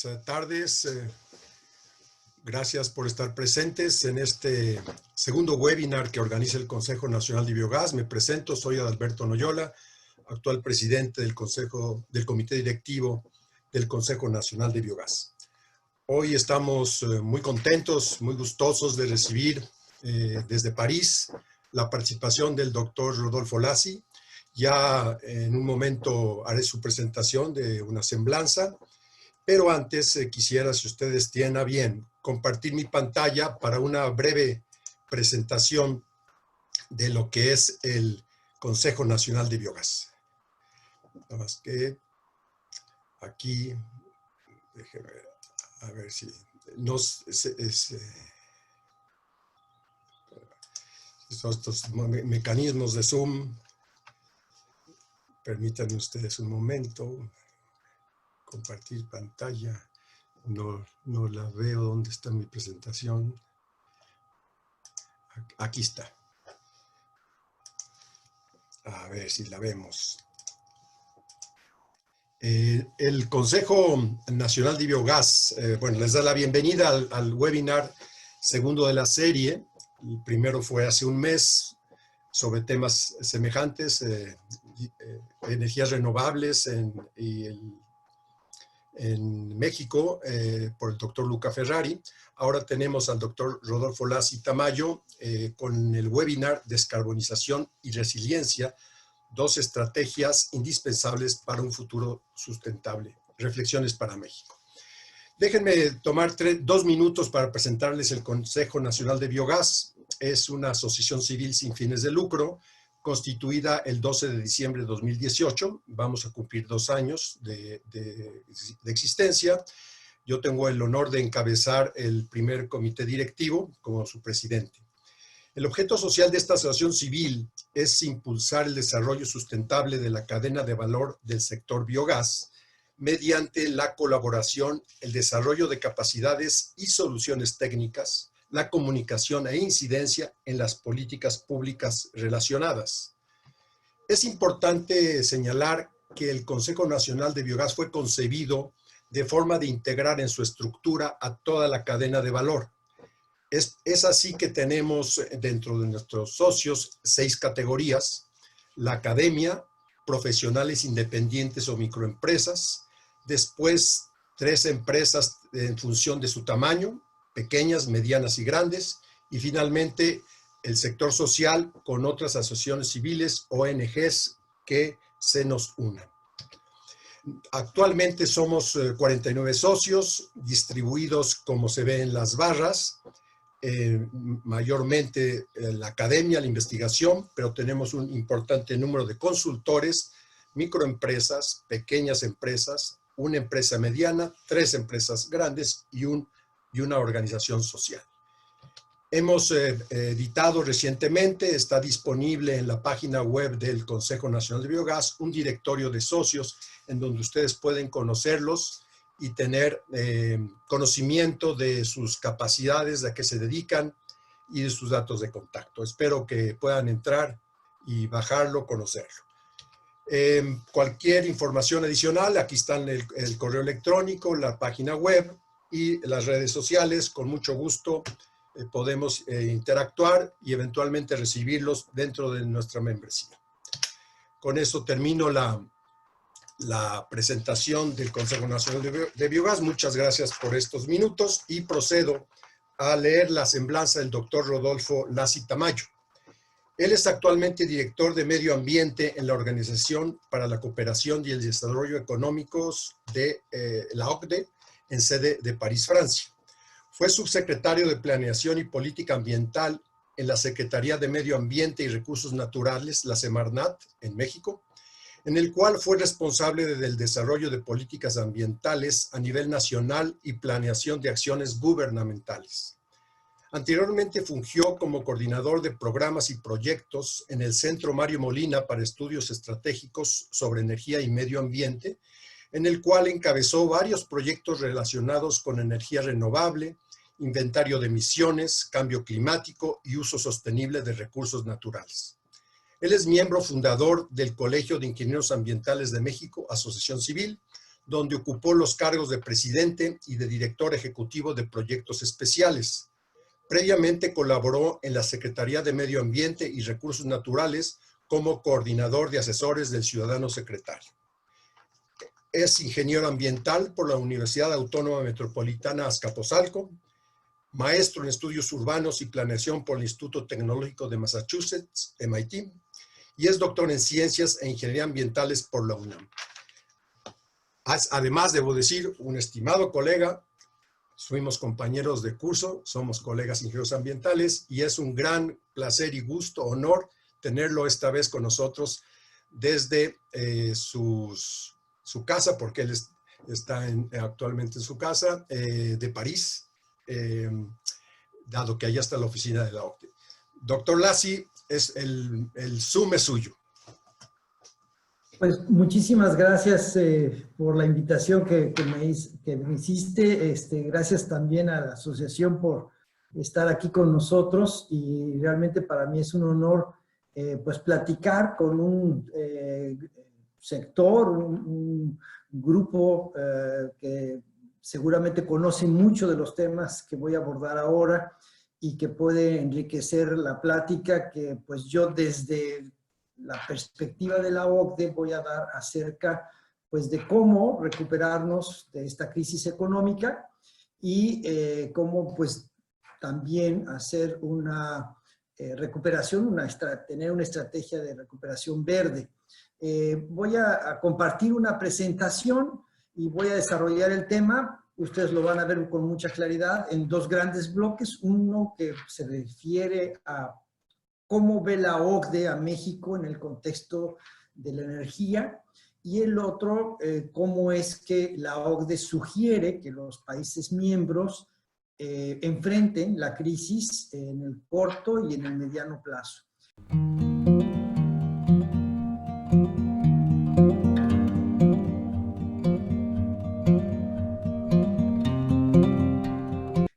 buenas tardes. Gracias por estar presentes en este segundo webinar que organiza el Consejo Nacional de Biogás. Me presento, soy Adalberto Noyola, actual presidente del Comité Directivo del Consejo Nacional de Biogás. Hoy estamos muy contentos, muy gustosos de recibir desde París la participación del doctor Rodolfo Lassi. Ya en un momento haré su presentación de una semblanza, pero antes quisiera, si ustedes tienen a bien, compartir mi pantalla para una breve presentación de lo que es el Consejo Nacional de Biogás. Nada más que aquí, déjenme ver, a ver si estos mecanismos de Zoom. Permítanme ustedes un momento. Compartir pantalla. No la veo. ¿Dónde está mi presentación? Aquí está. A ver si la vemos. El Consejo Nacional de Biogás, bueno, les da la bienvenida al webinar segundo de la serie. El primero fue hace un mes sobre temas semejantes, energías renovables en México, por el doctor Luca Ferrari. Ahora tenemos al doctor Rodolfo Lassi Tamayo con el webinar Descarbonización y Resiliencia, 2 estrategias indispensables para un futuro sustentable. Reflexiones para México. Déjenme tomar 2 minutos para presentarles el Consejo Nacional de Biogás. Es una asociación civil sin fines de lucro, constituida el 12 de diciembre de 2018. Vamos a cumplir 2 años de existencia. Yo tengo el honor de encabezar el primer comité directivo como su presidente. El objeto social de esta asociación civil es impulsar el desarrollo sustentable de la cadena de valor del sector biogás mediante la colaboración, el desarrollo de capacidades y soluciones técnicas, la comunicación e incidencia en las políticas públicas relacionadas. Es importante señalar que el Consejo Nacional de Biogás fue concebido de forma de integrar en su estructura a toda la cadena de valor. Es así que tenemos dentro de nuestros socios 6 categorías: la academia, profesionales independientes o microempresas, después 3 empresas en función de su tamaño, pequeñas, medianas y grandes, y finalmente el sector social con otras asociaciones civiles, ONGs, que se nos unan. Actualmente somos 49 socios, distribuidos como se ve en las barras, mayormente la academia, la investigación, pero tenemos un importante número de consultores, microempresas, pequeñas empresas, una empresa mediana, 3 empresas grandes y una organización social. Hemos editado recientemente, está disponible en la página web del Consejo Nacional de Biogás, un directorio de socios en donde ustedes pueden conocerlos y tener conocimiento de sus capacidades, de a qué se dedican y de sus datos de contacto. Espero que puedan entrar y bajarlo, conocerlo. Cualquier información adicional, aquí están el correo electrónico, la página web y las redes sociales. Con mucho gusto podemos interactuar y eventualmente recibirlos dentro de nuestra membresía. Con eso termino la presentación del Consejo Nacional de Biogás. Muchas gracias por estos minutos y procedo a leer la semblanza del doctor Rodolfo Lassi Tamayo. Él es actualmente director de Medio Ambiente en la Organización para la Cooperación y el Desarrollo Económicos de la OCDE, en sede de París, Francia. Fue subsecretario de Planeación y Política Ambiental en la Secretaría de Medio Ambiente y Recursos Naturales, la Semarnat, en México, en el cual fue responsable del desarrollo de políticas ambientales a nivel nacional y planeación de acciones gubernamentales. Anteriormente fungió como coordinador de programas y proyectos en el Centro Mario Molina para Estudios Estratégicos sobre Energía y Medio Ambiente, en el cual encabezó varios proyectos relacionados con energía renovable, inventario de emisiones, cambio climático y uso sostenible de recursos naturales. Él es miembro fundador del Colegio de Ingenieros Ambientales de México, asociación civil, donde ocupó los cargos de presidente y de director ejecutivo de proyectos especiales. Previamente colaboró en la Secretaría de Medio Ambiente y Recursos Naturales como coordinador de asesores del ciudadano secretario. Es ingeniero ambiental por la Universidad Autónoma Metropolitana Azcapotzalco, maestro en estudios urbanos y planeación por el Instituto Tecnológico de Massachusetts, MIT, y es doctor en ciencias e ingeniería ambientales por la UNAM. Además, debo decir, un estimado colega, fuimos compañeros de curso, somos colegas ingenieros ambientales, y es un gran placer y gusto, honor, tenerlo esta vez con nosotros desde su casa, porque él está actualmente en su casa, de París, dado que allá está la oficina de la OCDE. Doctor Lassi, el Zoom es suyo. Pues muchísimas gracias por la invitación que me hiciste. Gracias también a la asociación por estar aquí con nosotros, y realmente para mí es un honor pues platicar con un sector, un grupo que seguramente conoce mucho de los temas que voy a abordar ahora y que puede enriquecer la plática que pues yo desde la perspectiva de la OCDE voy a dar acerca pues de cómo recuperarnos de esta crisis económica y cómo pues también hacer una recuperación, tener una estrategia de recuperación verde. Voy a compartir una presentación y voy a desarrollar el tema. Ustedes lo van a ver con mucha claridad en dos grandes bloques. Uno que se refiere a cómo ve la OCDE a México en el contexto de la energía, y el otro, cómo es que la OCDE sugiere que los países miembros enfrenten la crisis en el corto y en el mediano plazo.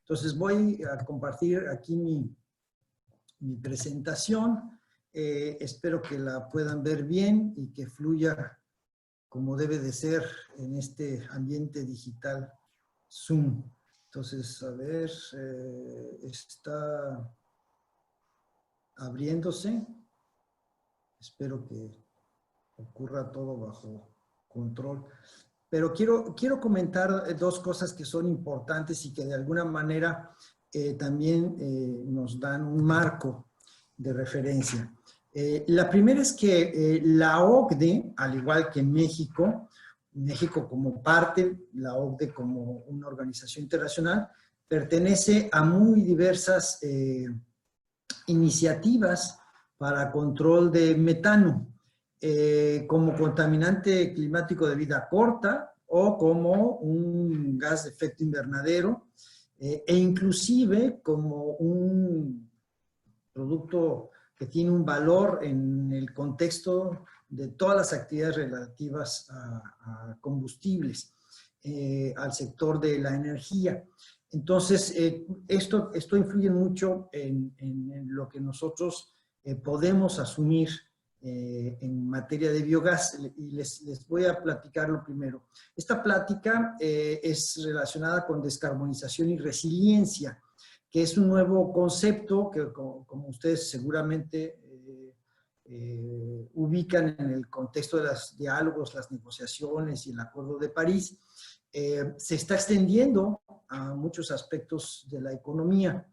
Entonces voy a compartir aquí mi presentación. Espero que la puedan ver bien y que fluya como debe de ser en este ambiente digital Zoom. Entonces, a ver, está abriéndose. Espero que ocurra todo bajo control. Pero quiero comentar dos cosas que son importantes y que de alguna manera también nos dan un marco de referencia. La primera es que la OCDE, al igual que México como parte, la OCDE como una organización internacional, pertenece a muy diversas iniciativas para control de metano, como contaminante climático de vida corta o como un gas de efecto invernadero, e inclusive como un producto que tiene un valor en el contexto de todas las actividades relativas a combustibles, al sector de la energía. Entonces, esto influye mucho en lo que nosotros podemos asumir en materia de biogás, y les voy a platicar lo primero. Esta plática es relacionada con descarbonización y resiliencia, que es un nuevo concepto que, como ustedes seguramente ubican en el contexto de los diálogos, las negociaciones y el Acuerdo de París, se está extendiendo a muchos aspectos de la economía.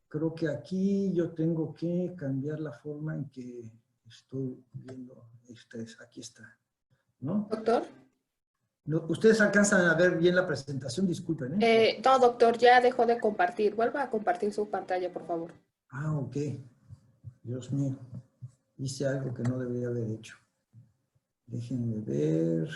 Creo que aquí yo tengo que cambiar la forma en que estoy viendo. Aquí está, ¿no? Doctor. ¿Ustedes alcanzan a ver bien la presentación? Disculpen, ¿eh? No, doctor, ya dejó de compartir. Vuelva a compartir su pantalla, por favor. Ah, ok. Dios mío. Hice algo que no debería haber hecho. Déjenme ver.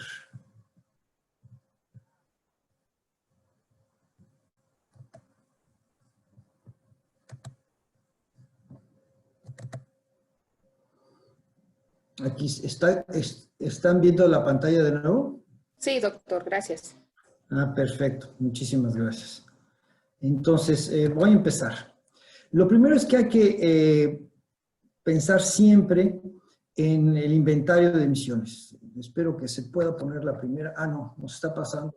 Aquí ¿están viendo la pantalla de nuevo? Sí, doctor, gracias. Ah, perfecto. Muchísimas gracias. Entonces, voy a empezar. Lo primero es que hay que pensar siempre en el inventario de emisiones. Espero que se pueda poner la primera. Ah, no, nos está pasando.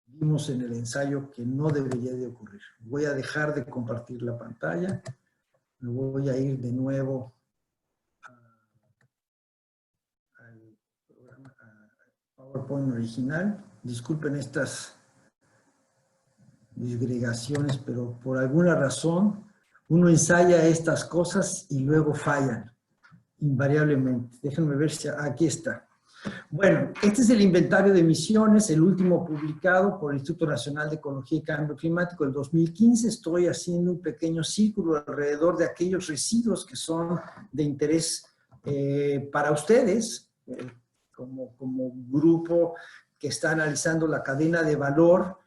Vimos en el ensayo que no debería de ocurrir. Voy a dejar de compartir la pantalla. Me voy a ir de nuevo al programa, a PowerPoint original. Disculpen estas disgregaciones, pero por alguna razón uno ensaya estas cosas y luego fallan, invariablemente. Déjenme ver si aquí está. Bueno, este es el inventario de emisiones, el último publicado por el Instituto Nacional de Ecología y Cambio Climático del 2015. Estoy haciendo un pequeño círculo alrededor de aquellos residuos que son de interés para ustedes, como grupo que está analizando la cadena de valor,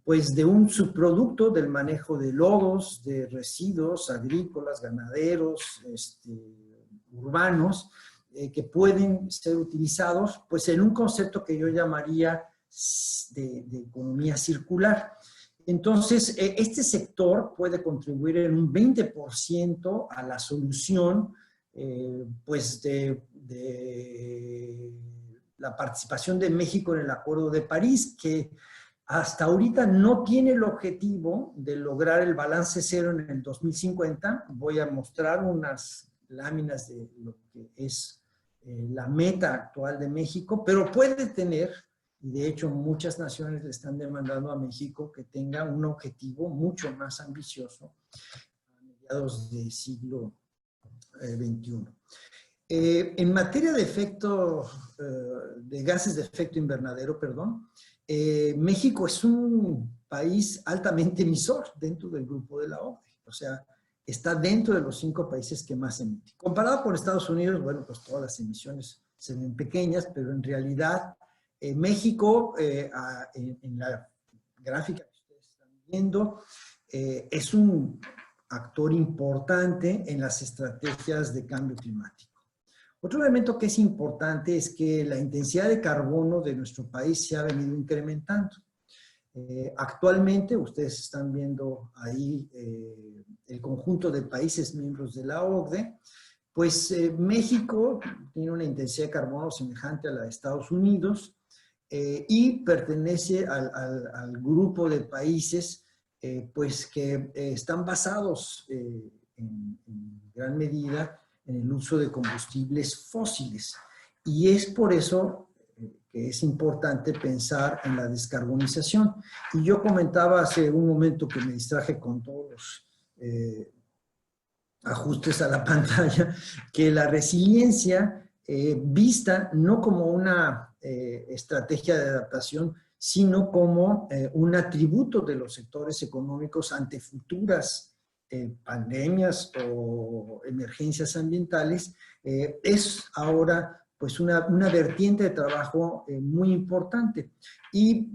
pues de un subproducto del manejo de lodos, de residuos agrícolas, ganaderos, urbanos, que pueden ser utilizados pues en un concepto que yo llamaría de economía circular. Entonces, este sector puede contribuir en un 20% a la solución pues de la participación de México en el Acuerdo de París, que hasta ahorita no tiene el objetivo de lograr el balance cero en el 2050. Voy a mostrar unas láminas de lo que es la meta actual de México, pero puede tener, y de hecho muchas naciones le están demandando a México que tenga un objetivo mucho más ambicioso a mediados del siglo XXI. En materia de efecto, de gases de efecto invernadero, perdón, México es un país altamente emisor dentro del grupo de la OCDE, o sea, está dentro de los 5 países que más emiten. Comparado con Estados Unidos, bueno, pues todas las emisiones se ven pequeñas, pero en realidad México, en la gráfica que ustedes están viendo, es un actor importante en las estrategias de cambio climático. Otro elemento que es importante es que la intensidad de carbono de nuestro país se ha venido incrementando. Actualmente, ustedes están viendo ahí el conjunto de países miembros de la OCDE, pues México tiene una intensidad de carbono semejante a la de Estados Unidos y pertenece al grupo de países pues que están basados en gran medida en el uso de combustibles fósiles. Y es por eso que es importante pensar en la descarbonización. Y yo comentaba hace un momento que me distraje con todos los ajustes a la pantalla, que la resiliencia vista no como una estrategia de adaptación, sino como un atributo de los sectores económicos ante futuras pandemias o emergencias ambientales, es ahora pues una vertiente de trabajo muy importante. Y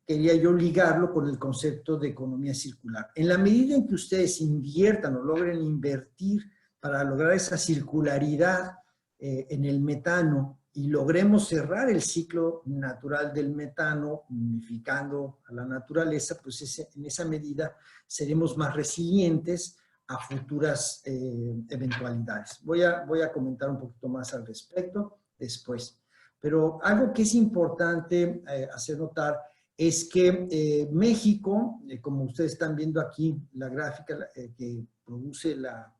quería yo ligarlo con el concepto de economía circular. En la medida en que ustedes inviertan o logren invertir para lograr esa circularidad en el metano y logremos cerrar el ciclo natural del metano, unificando a la naturaleza, pues en esa medida seremos más resilientes a futuras eventualidades. Voy a comentar un poquito más al respecto después. Pero algo que es importante hacer notar es que México, como ustedes están viendo aquí, la gráfica que produce la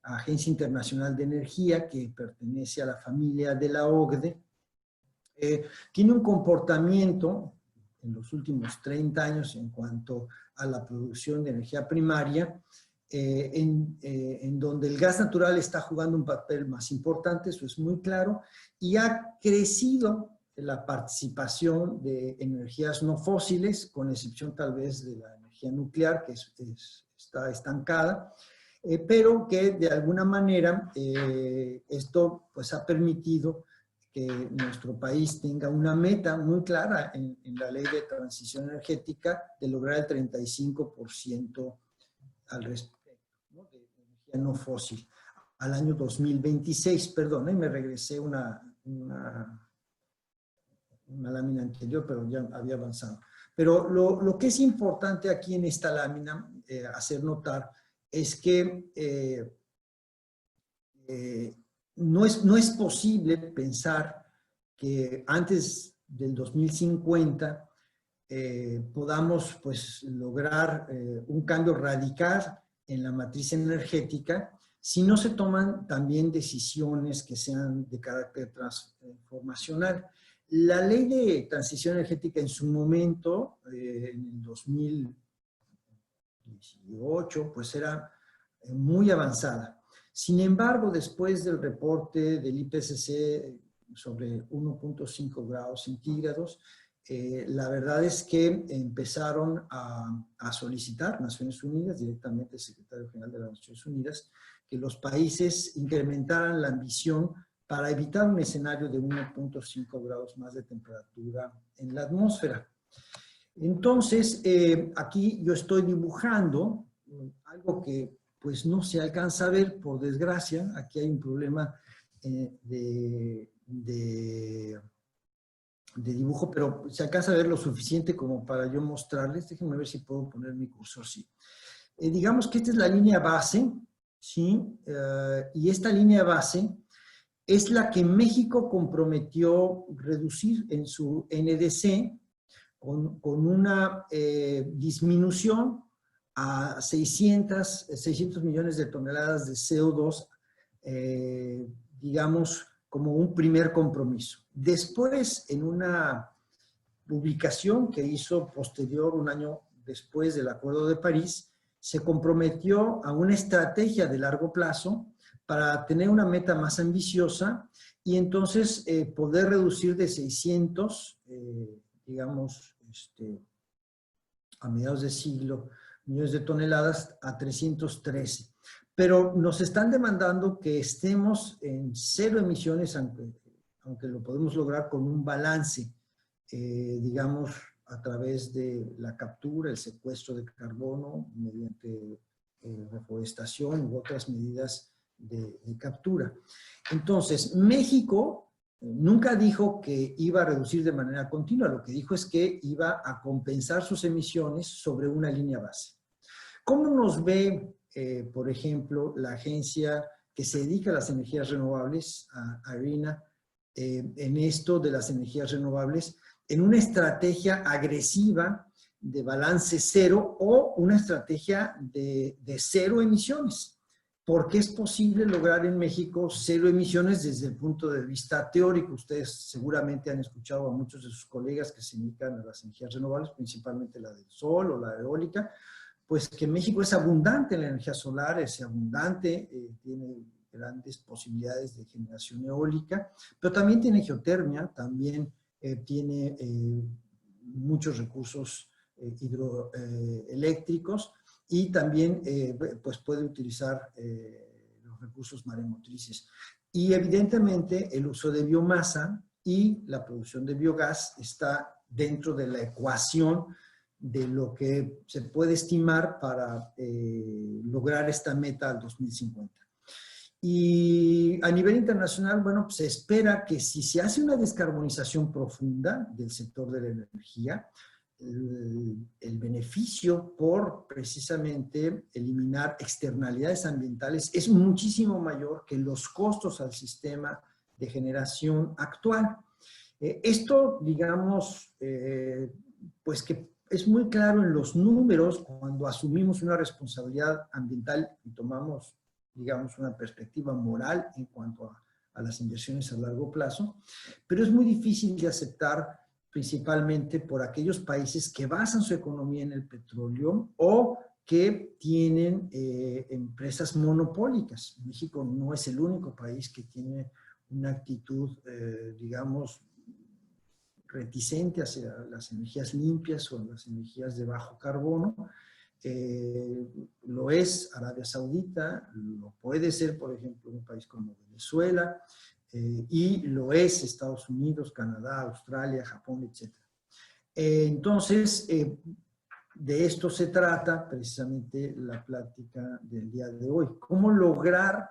Agencia Internacional de Energía, que pertenece a la familia de la OCDE, tiene un comportamiento en los últimos 30 años en cuanto a la producción de energía primaria, en donde el gas natural está jugando un papel más importante, eso es muy claro, y ha crecido la participación de energías no fósiles, con excepción tal vez de la energía nuclear, que está estancada, pero que de alguna manera esto pues ha permitido que nuestro país tenga una meta muy clara en la ley de transición energética de lograr el 35% al respecto, ¿no?, de energía no fósil al año 2026, perdón, me regresé una lámina anterior, pero ya había avanzado. Pero lo que es importante aquí en esta lámina hacer notar es que no es posible pensar que antes del 2050 podamos pues, lograr un cambio radical en la matriz energética si no se toman también decisiones que sean de carácter transformacional. La ley de transición energética en su momento, en el 2018, pues era muy avanzada. Sin embargo, después del reporte del IPCC sobre 1.5 grados centígrados, la verdad es que empezaron a solicitar Naciones Unidas, directamente el secretario general de las Naciones Unidas, que los países incrementaran la ambición para evitar un escenario de 1.5 grados más de temperatura en la atmósfera. Entonces, aquí yo estoy dibujando algo que pues no se alcanza a ver, por desgracia. Aquí hay un problema de dibujo, pero se alcanza a ver lo suficiente como para yo mostrarles. Déjenme ver si puedo poner mi cursor, sí. Digamos que esta es la línea base, ¿sí? Y esta línea base es la que México comprometió reducir en su NDC con una disminución a 600 millones de toneladas de CO2, digamos, como un primer compromiso. Después, en una publicación que hizo posterior, un año después del Acuerdo de París, se comprometió a una estrategia de largo plazo para tener una meta más ambiciosa y entonces poder reducir de 600, digamos, a mediados de siglo, millones de toneladas a 313. Pero nos están demandando que estemos en cero emisiones, aunque lo podemos lograr con un balance, digamos, a través de la captura, el secuestro de carbono, mediante reforestación u otras medidas de captura. Entonces, México nunca dijo que iba a reducir de manera continua, lo que dijo es que iba a compensar sus emisiones sobre una línea base. ¿Cómo nos ve, por ejemplo, la agencia que se dedica a las energías renovables, a IRENA, en esto de las energías renovables, en una estrategia agresiva de balance cero o una estrategia de cero emisiones? Porque es posible lograr en México cero emisiones desde el punto de vista teórico. Ustedes seguramente han escuchado a muchos de sus colegas que se dedican a las energías renovables, principalmente la del sol o la eólica, pues que México es abundante en la energía solar, es abundante, tiene grandes posibilidades de generación eólica, pero también tiene geotermia, también tiene muchos recursos hidroeléctricos, y también pues puede utilizar los recursos maremotrices. Y evidentemente el uso de biomasa y la producción de biogás está dentro de la ecuación de lo que se puede estimar para lograr esta meta al 2050. Y a nivel internacional, bueno, pues se espera que si se hace una descarbonización profunda del sector de la energía, el beneficio por precisamente eliminar externalidades ambientales es muchísimo mayor que los costos al sistema de generación actual. Esto, digamos, pues que es muy claro en los números cuando asumimos una responsabilidad ambiental y tomamos, digamos, una perspectiva moral en cuanto a las inversiones a largo plazo, pero es muy difícil de aceptar principalmente por aquellos países que basan su economía en el petróleo o que tienen empresas monopólicas. México no es el único país que tiene una actitud, digamos, reticente hacia las energías limpias o las energías de bajo carbono. Lo es Arabia Saudita, lo puede ser, por ejemplo, un país como Venezuela, y lo es Estados Unidos, Canadá, Australia, Japón, etc. Entonces, de esto se trata precisamente la plática del día de hoy. ¿Cómo lograr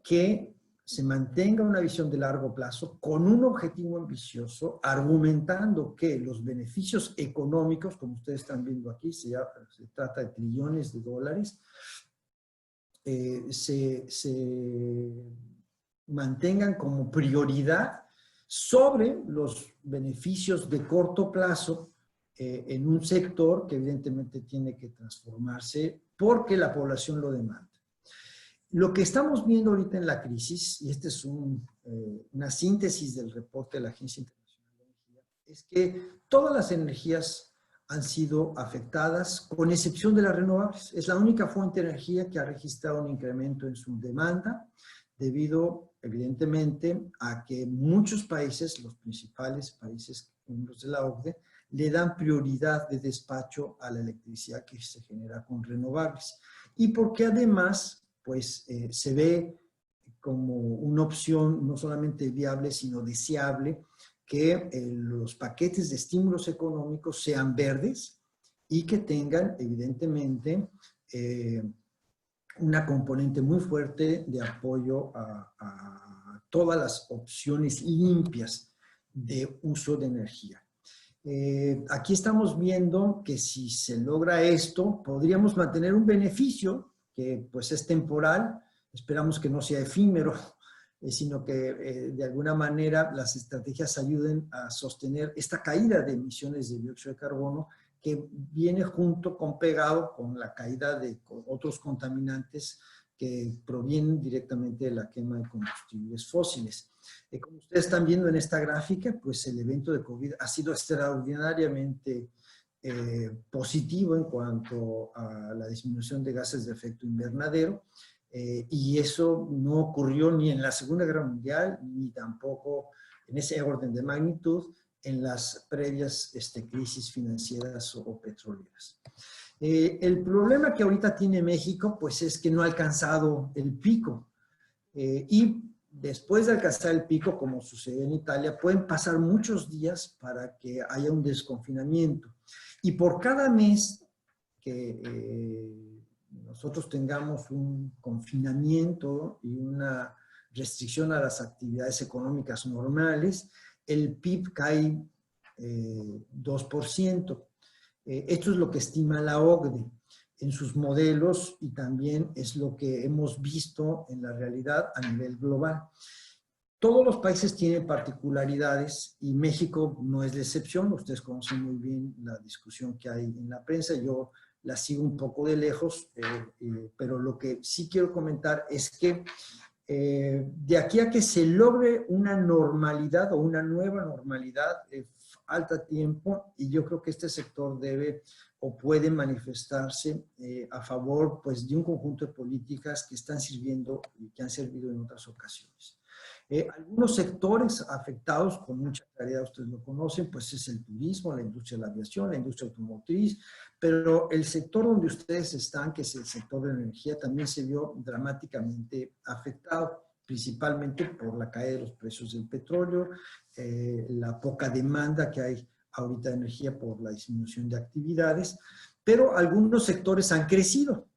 que se mantenga una visión de largo plazo con un objetivo ambicioso, argumentando que los beneficios económicos, como ustedes están viendo aquí, se trata de trillones de dólares, mantengan como prioridad sobre los beneficios de corto plazo en un sector que evidentemente tiene que transformarse porque la población lo demanda. Lo que estamos viendo ahorita en la crisis, y esta es una síntesis del reporte de la Agencia Internacional de Energía, es que todas las energías han sido afectadas, con excepción de las renovables. Es la única fuente de energía que ha registrado un incremento en su demanda, debido, evidentemente, a que muchos países, los principales países miembros de la OCDE, le dan prioridad de despacho a la electricidad que se genera con renovables. Y porque además, pues, se ve como una opción no solamente viable, sino deseable, que los paquetes de estímulos económicos sean verdes y que tengan, evidentemente, una componente muy fuerte de apoyo a todas las opciones limpias de uso de energía. Aquí estamos viendo que si se logra esto, podríamos mantener un beneficio que pues es temporal, esperamos que no sea efímero, sino que de alguna manera las estrategias ayuden a sostener esta caída de emisiones de dióxido de carbono que viene junto con pegado con la caída de otros contaminantes que provienen directamente de la quema de combustibles fósiles. Como ustedes están viendo en esta gráfica, pues el evento de COVID ha sido extraordinariamente positivo en cuanto a la disminución de gases de efecto invernadero, y eso no ocurrió ni en la Segunda Guerra Mundial, ni tampoco en ese orden de magnitud en las previas crisis financieras o petroleras. El problema que ahorita tiene México, pues es que no ha alcanzado el pico. Y después de alcanzar el pico, como sucede en Italia, pueden pasar muchos días para que haya un desconfinamiento. Y por cada mes que nosotros tengamos un confinamiento y una restricción a las actividades económicas normales, el PIB cae 2%. Esto es lo que estima la OCDE en sus modelos y también es lo que hemos visto en la realidad a nivel global. Todos los países tienen particularidades y México no es la excepción. Ustedes conocen muy bien la discusión que hay en la prensa. Yo la sigo un poco de lejos, pero lo que sí quiero comentar es que de aquí a que se logre una normalidad o una nueva normalidad, falta tiempo y yo creo que este sector debe o puede manifestarse a favor pues, de un conjunto de políticas que están sirviendo y que han servido en otras ocasiones. Algunos sectores afectados, con mucha claridad ustedes lo conocen, pues es el turismo, la industria de la aviación, la industria automotriz, pero el sector donde ustedes están, que es el sector de la energía, también se vio dramáticamente afectado, principalmente por la caída de los precios del petróleo, la poca demanda que hay ahorita de energía por la disminución de actividades, pero algunos sectores han crecido.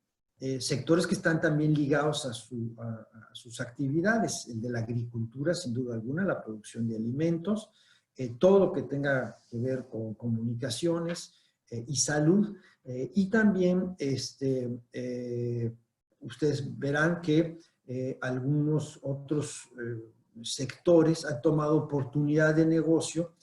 Sectores que están también ligados a sus actividades, el de la agricultura, sin duda alguna, la producción de alimentos, todo lo que tenga que ver con comunicaciones y salud, y también ustedes verán que algunos otros sectores han tomado oportunidad de negocio,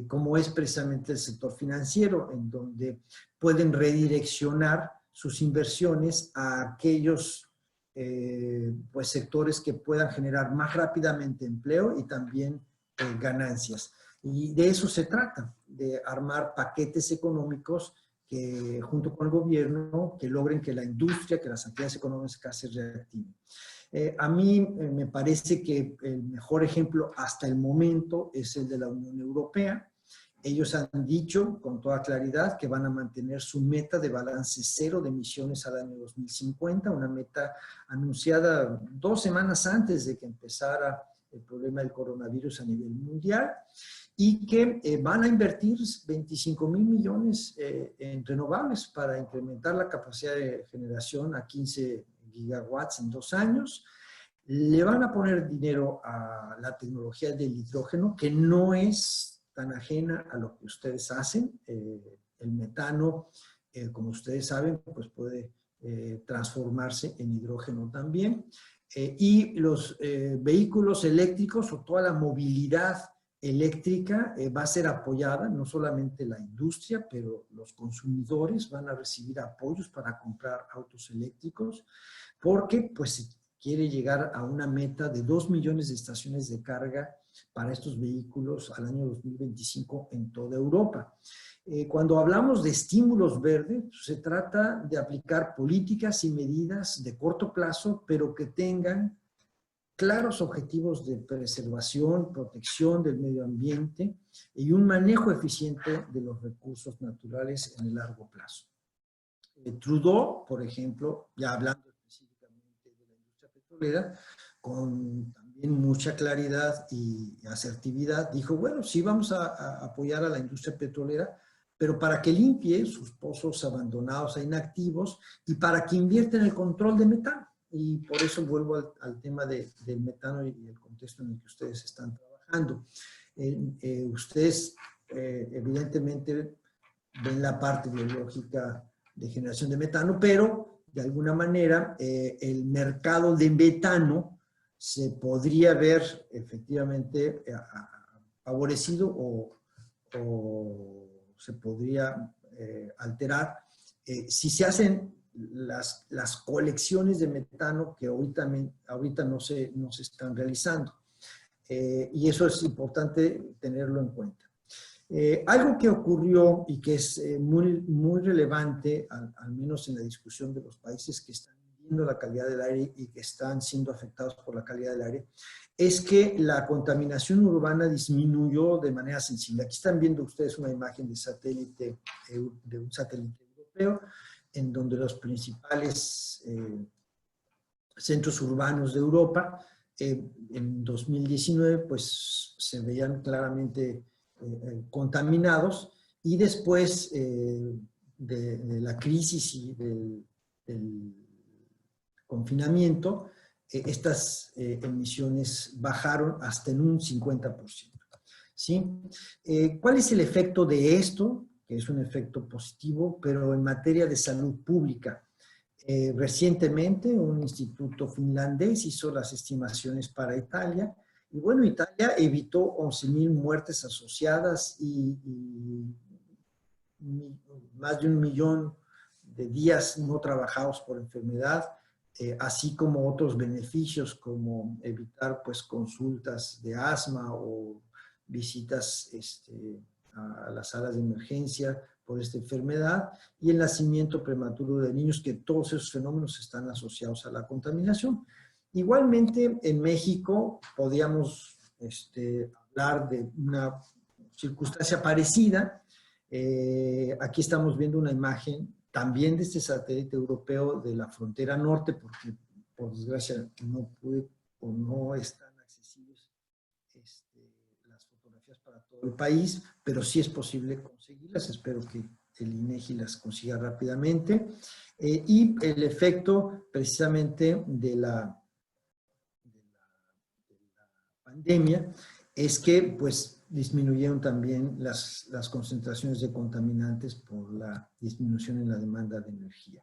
como es precisamente el sector financiero, en donde pueden redireccionar sus inversiones a aquellos pues sectores que puedan generar más rápidamente empleo y también ganancias. Y de eso se trata, de armar paquetes económicos que junto con el gobierno que logren que la industria, que las actividades económicas se reactiven. A mí me parece que el mejor ejemplo hasta el momento es el de la Unión Europea. Ellos han dicho con toda claridad que van a mantener su meta de balance cero de emisiones al año 2050, una meta anunciada 2 semanas antes de que empezara el problema del coronavirus a nivel mundial, y que van a invertir 25,000 millones en renovables para incrementar la capacidad de generación a 15 gigawatts en 2 años. Le van a poner dinero a la tecnología del hidrógeno, que no es tan ajena a lo que ustedes hacen. El metano, como ustedes saben, pues puede transformarse en hidrógeno también. y los vehículos eléctricos o toda la movilidad eléctrica va a ser apoyada, no solamente la industria, pero los consumidores van a recibir apoyos para comprar autos eléctricos, porque pues se quiere llegar a una meta de 2 millones de estaciones de carga para estos vehículos al año 2025 en toda Europa. Cuando hablamos de estímulos verdes, se trata de aplicar políticas y medidas de corto plazo, pero que tengan claros objetivos de preservación, protección del medio ambiente y un manejo eficiente de los recursos naturales en el largo plazo. Trudeau, por ejemplo, ya hablando específicamente de la industria petrolera, con también mucha claridad y asertividad, dijo, bueno, sí vamos a apoyar a la industria petrolera, pero para que limpie sus pozos abandonados e inactivos y para que invierta en el control de metano. Y por eso vuelvo al tema del metano y el contexto en el que ustedes están trabajando. Ustedes evidentemente ven la parte biológica de generación de metano, pero de alguna manera el mercado de metano se podría ver efectivamente favorecido o se podría alterar si se hacen las colecciones de metano que ahorita no se están realizando. Y eso es importante tenerlo en cuenta. Algo que ocurrió y que es muy relevante, al menos en la discusión de los países que están viendo la calidad del aire y que están siendo afectados por la calidad del aire, es que la contaminación urbana disminuyó de manera sensible. Aquí están viendo ustedes una imagen de satélite, de un satélite europeo, en donde los principales centros urbanos de Europa en 2019 pues se veían claramente contaminados, y después de la crisis y del confinamiento, estas emisiones bajaron hasta en un 50%. ¿Sí? ¿Cuál es el efecto de esto? Que es un efecto positivo, pero en materia de salud pública. Recientemente un instituto finlandés hizo las estimaciones para Italia, y bueno, Italia evitó 11,000 muertes asociadas y más de 1 millón de días no trabajados por enfermedad, así como otros beneficios como evitar pues consultas de asma o visitas a las salas de emergencia por esta enfermedad, y el nacimiento prematuro de niños, que todos esos fenómenos están asociados a la contaminación. Igualmente, en México podríamos hablar de una circunstancia parecida. Aquí estamos viendo una imagen también de este satélite europeo de la frontera norte, porque por desgracia no pude o no están accesibles las fotografías para todo el país, pero sí es posible conseguirlas. Espero que el INEGI las consiga rápidamente. Y el efecto precisamente de la pandemia es que pues disminuyeron también las concentraciones de contaminantes por la disminución en la demanda de energía.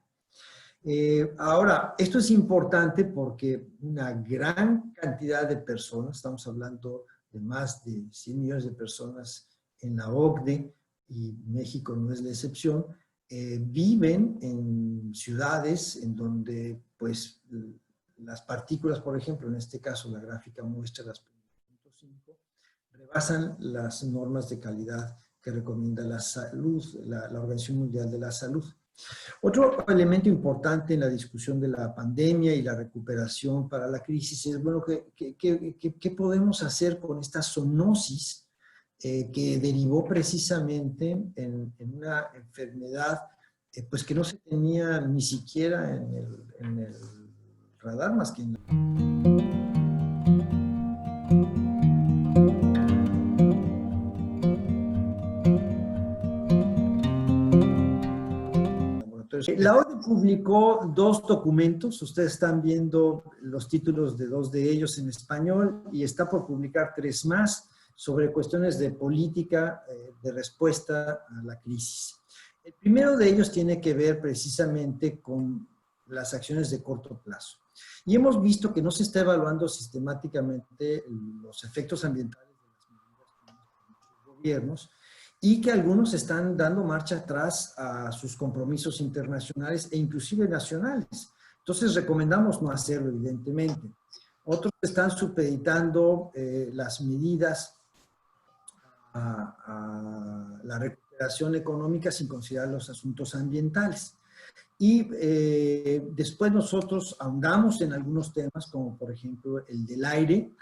Ahora, esto es importante porque una gran cantidad de personas, estamos hablando de más de 100 millones de personas en la OCDE, y México no es la excepción, viven en ciudades en donde pues las partículas, por ejemplo, en este caso la gráfica muestra las 0.5, rebasan las normas de calidad que recomienda la salud, la Organización Mundial de la Salud. Otro elemento importante en la discusión de la pandemia y la recuperación para la crisis es, bueno, ¿qué podemos hacer con esta zoonosis que derivó precisamente en una enfermedad pues que no se tenía ni siquiera en el radar, más que en la... La ONU publicó 2 documentos, ustedes están viendo los títulos de 2 de ellos en español, y está por publicar 3 más sobre cuestiones de política de respuesta a la crisis. El primero de ellos tiene que ver precisamente con las acciones de corto plazo. Y hemos visto que no se está evaluando sistemáticamente los efectos ambientales de las medidas que muchos gobiernos y que algunos están dando marcha atrás a sus compromisos internacionales e inclusive nacionales. Entonces recomendamos no hacerlo, evidentemente. Otros están supeditando las medidas a la recuperación económica sin considerar los asuntos ambientales. Y después nosotros ahondamos en algunos temas, como por ejemplo el del aire,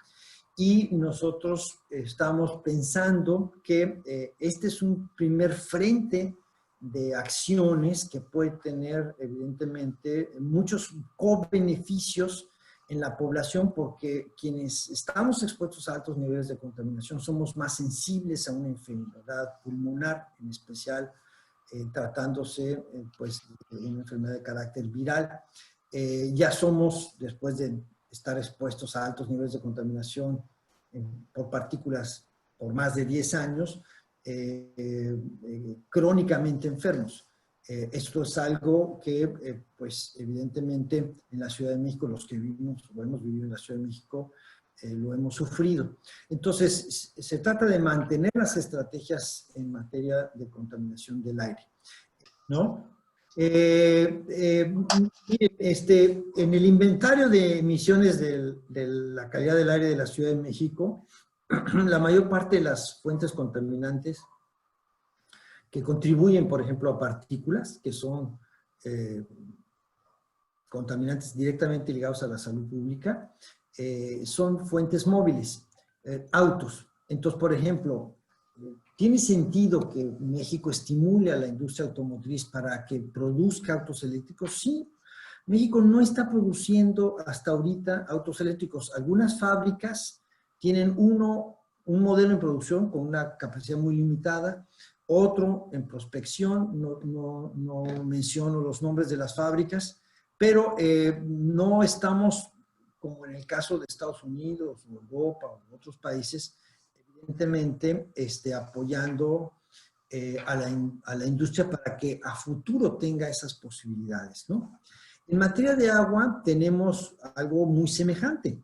y nosotros estamos pensando que este es un primer frente de acciones que puede tener evidentemente muchos co-beneficios en la población, porque quienes estamos expuestos a altos niveles de contaminación somos más sensibles a una enfermedad pulmonar, en especial tratándose pues, de una enfermedad de carácter viral. Ya somos, después de estar expuestos a altos niveles de contaminación por partículas por más de 10 años, crónicamente enfermos. Esto es algo que, pues, evidentemente, en la Ciudad de México, los que vivimos o hemos vivido en la Ciudad de México, lo hemos sufrido. Entonces, se trata de mantener las estrategias en materia de contaminación del aire, ¿no? En el inventario de emisiones de la calidad del aire de la Ciudad de México, la mayor parte de las fuentes contaminantes que contribuyen, por ejemplo, a partículas, que son contaminantes directamente ligados a la salud pública, son fuentes móviles, autos. Entonces, por ejemplo, ¿tiene sentido que México estimule a la industria automotriz para que produzca autos eléctricos? Sí. México no está produciendo hasta ahorita autos eléctricos. Algunas fábricas tienen un modelo en producción con una capacidad muy limitada, otro en prospección, no menciono los nombres de las fábricas, pero no estamos, como en el caso de Estados Unidos o Europa o otros países, evidentemente apoyando a la industria para que a futuro tenga esas posibilidades, ¿no? En materia de agua tenemos algo muy semejante.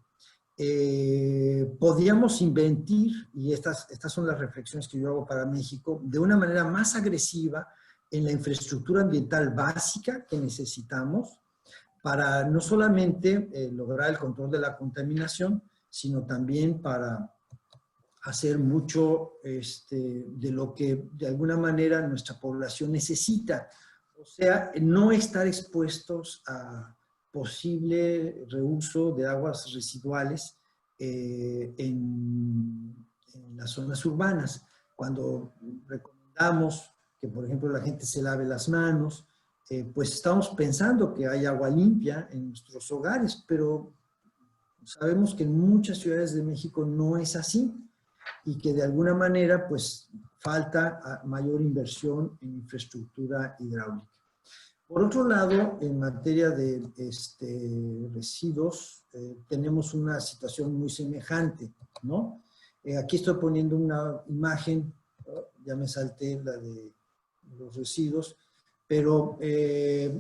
Podríamos invertir, y estas son las reflexiones que yo hago para México, de una manera más agresiva en la infraestructura ambiental básica que necesitamos para no solamente lograr el control de la contaminación, sino también para hacer mucho de lo que de alguna manera nuestra población necesita. O sea, no estar expuestos a posible reuso de aguas residuales en las zonas urbanas. Cuando recomendamos que, por ejemplo, la gente se lave las manos, pues estamos pensando que hay agua limpia en nuestros hogares, pero sabemos que en muchas ciudades de México no es así y que de alguna manera pues falta mayor inversión en infraestructura hidráulica. Por otro lado, en materia de residuos, tenemos una situación muy semejante, ¿no? Aquí estoy poniendo una imagen, ya me salté la de los residuos, pero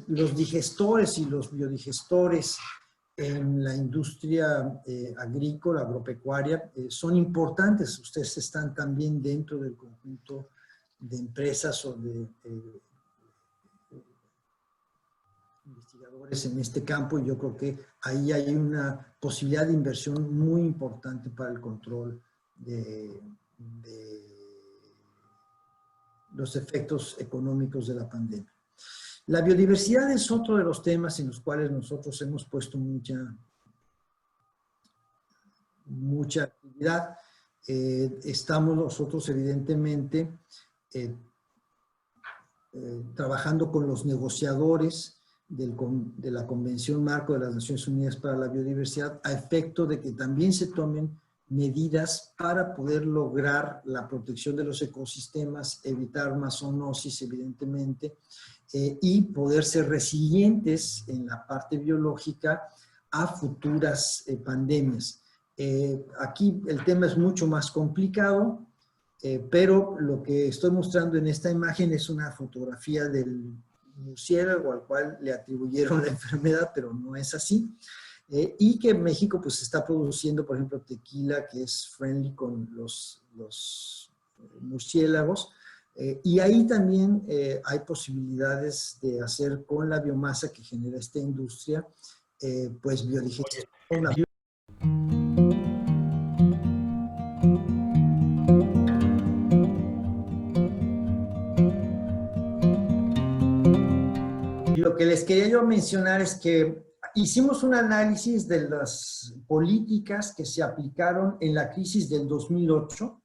los digestores y los biodigestores en la industria agrícola, agropecuaria, son importantes. Ustedes están también dentro del conjunto de empresas o de investigadores en este campo, y yo creo que ahí hay una posibilidad de inversión muy importante para el control de los efectos económicos de la pandemia. La biodiversidad es otro de los temas en los cuales nosotros hemos puesto mucha actividad. Estamos nosotros evidentemente trabajando con los negociadores de la Convención Marco de las Naciones Unidas para la Biodiversidad a efecto de que también se tomen medidas para poder lograr la protección de los ecosistemas, evitar más zoonosis, evidentemente, y poder ser resilientes en la parte biológica a futuras pandemias. Aquí el tema es mucho más complicado, pero lo que estoy mostrando en esta imagen es una fotografía del murciélago al cual le atribuyeron la enfermedad, pero no es así. Y que México pues está produciendo, por ejemplo, tequila que es friendly con los murciélagos. Y ahí también hay posibilidades de hacer con la biomasa que genera esta industria, pues biodigestión. Lo que les quería yo mencionar es que hicimos un análisis de las políticas que se aplicaron en la crisis del 2008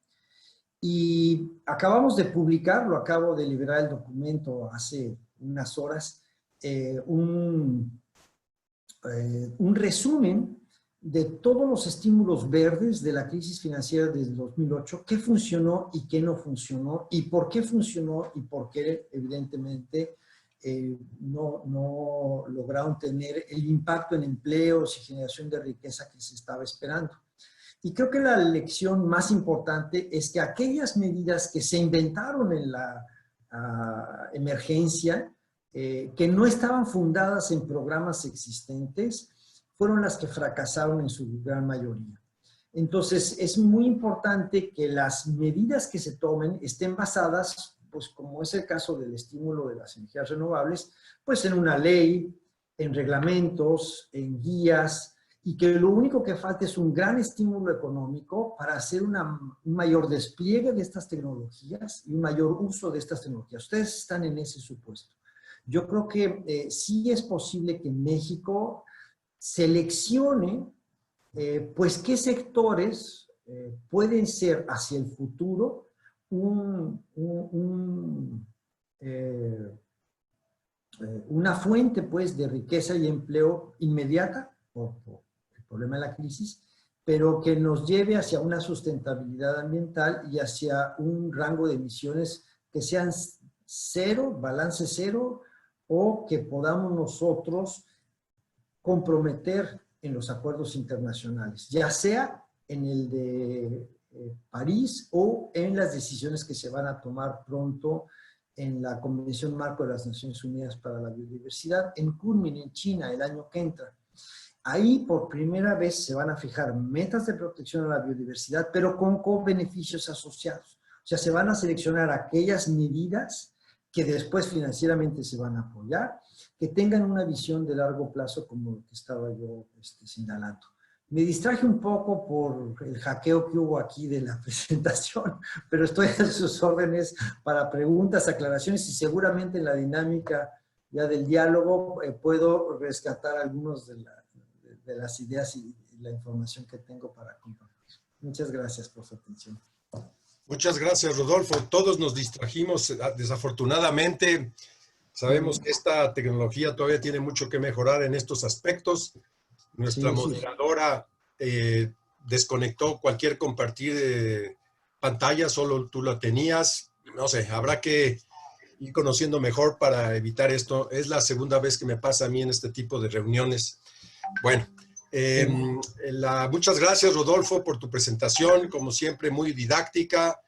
y acabamos de publicar, lo acabo de liberar el documento hace unas horas, un resumen de todos los estímulos verdes de la crisis financiera del 2008, qué funcionó y qué no funcionó, y por qué funcionó y por qué, evidentemente, no lograron tener el impacto en empleos y generación de riqueza que se estaba esperando. Y creo que la lección más importante es que aquellas medidas que se inventaron en la emergencia, que no estaban fundadas en programas existentes, fueron las que fracasaron en su gran mayoría. Entonces, es muy importante que las medidas que se tomen estén basadas, pues como es el caso del estímulo de las energías renovables, pues en una ley, en reglamentos, en guías, y que lo único que falta es un gran estímulo económico para hacer un mayor despliegue de estas tecnologías y un mayor uso de estas tecnologías. Ustedes están en ese supuesto. Yo creo que sí es posible que México seleccione, pues, qué sectores pueden ser hacia el futuro una fuente, pues, de riqueza y empleo inmediata por el problema de la crisis, pero que nos lleve hacia una sustentabilidad ambiental y hacia un rango de emisiones que sean cero, balance cero, o que podamos nosotros comprometer en los acuerdos internacionales, ya sea en el de París o en las decisiones que se van a tomar pronto en la Convención Marco de las Naciones Unidas para la Biodiversidad en Kunming, en China, el año que entra. Ahí por primera vez se van a fijar metas de protección a la biodiversidad, pero con beneficios asociados. O sea, se van a seleccionar aquellas medidas que después financieramente se van a apoyar, que tengan una visión de largo plazo, como lo que estaba yo señalando. Me distraje un poco por el hackeo que hubo aquí de la presentación, pero estoy a sus órdenes para preguntas, aclaraciones, y seguramente en la dinámica ya del diálogo puedo rescatar algunos de las ideas y la información que tengo para compartir. Muchas gracias por su atención. Muchas gracias, Rodolfo. Todos nos distrajimos, desafortunadamente. Sabemos que esta tecnología todavía tiene mucho que mejorar en estos aspectos. Nuestra moderadora desconectó cualquier compartir de pantalla, solo tú la tenías. No sé, habrá que ir conociendo mejor para evitar esto. Es la segunda vez que me pasa a mí en este tipo de reuniones. Bueno, muchas gracias, Rodolfo, por tu presentación, como siempre muy didáctica,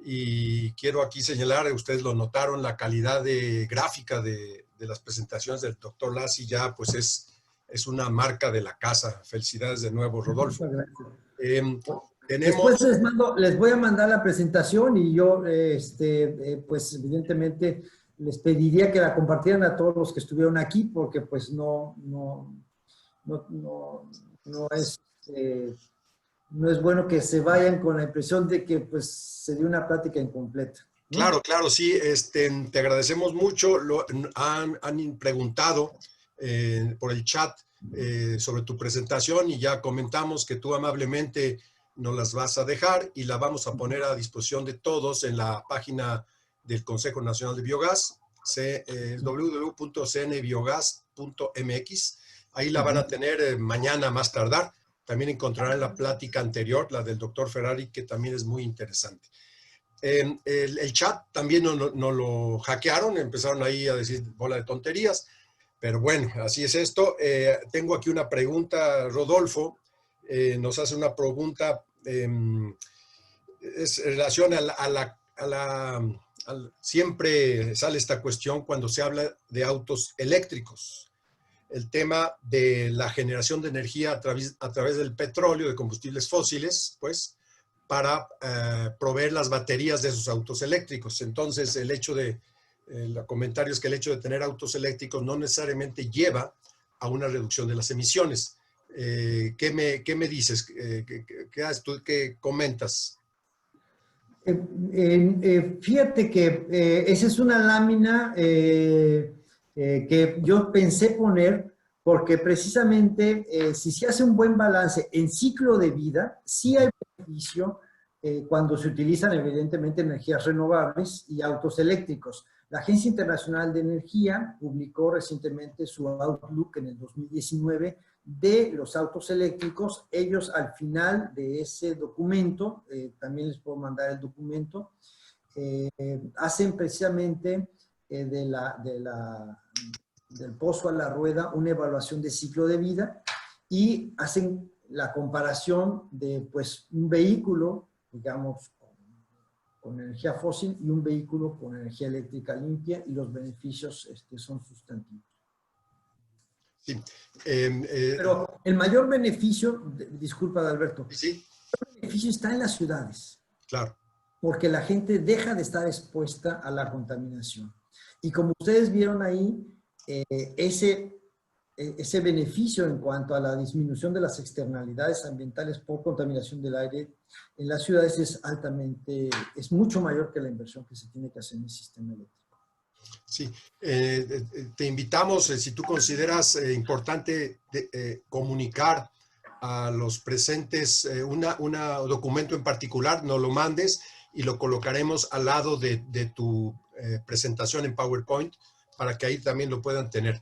y quiero aquí señalar, ustedes lo notaron, la calidad de gráfica de las presentaciones del doctor Lassi ya pues es una marca de la casa. Felicidades de nuevo, Rodolfo. Muchas gracias. Después les voy a mandar la presentación y yo, pues evidentemente les pediría que la compartieran a todos los que estuvieron aquí, porque pues no es bueno que se vayan con la impresión de que pues se dio una plática incompleta, ¿no? Claro, claro, sí. Te agradecemos mucho. Han preguntado por el chat sobre tu presentación y ya comentamos que tú amablemente nos las vas a dejar y la vamos a poner a disposición de todos en la página del Consejo Nacional de Biogás, www.cnbiogas.mx. Ahí la van a tener mañana más tardar. También encontrarán la plática anterior, la del doctor Ferrari, que también es muy interesante. El chat también no lo hackearon, empezaron ahí a decir bola de tonterías, pero bueno, así es esto. Tengo aquí una pregunta, Rodolfo nos hace una pregunta, es en relación a siempre sale esta cuestión cuando se habla de autos eléctricos. El tema de la generación de energía a través del petróleo, de combustibles fósiles, pues, para proveer las baterías de esos autos eléctricos. Entonces, el hecho de, el comentario es que el hecho de tener autos eléctricos no necesariamente lleva a una reducción de las emisiones. ¿Qué me dices? ¿Qué comentas? Fíjate que esa es una lámina que yo pensé poner porque precisamente si se hace un buen balance en ciclo de vida, sí hay beneficio cuando se utilizan evidentemente energías renovables y autos eléctricos. La Agencia Internacional de Energía publicó recientemente su Outlook en el 2019 de los autos eléctricos. Ellos al final de ese documento, también les puedo mandar el documento, hacen precisamente del pozo a la rueda una evaluación de ciclo de vida y hacen la comparación de pues, un vehículo, digamos, con energía fósil y un vehículo con energía eléctrica limpia y los beneficios son sustantivos. Sí. Pero el mayor beneficio, disculpa Alberto, sí, el beneficio está en las ciudades. Claro. Porque la gente deja de estar expuesta a la contaminación. Y como ustedes vieron ahí, ese beneficio en cuanto a la disminución de las externalidades ambientales por contaminación del aire en las ciudades es mucho mayor que la inversión que se tiene que hacer en el sistema eléctrico. Sí, te invitamos, si tú consideras importante comunicar a los presentes un documento en particular, nos lo mandes y lo colocaremos al lado de tu presentación en PowerPoint para que ahí también lo puedan tener.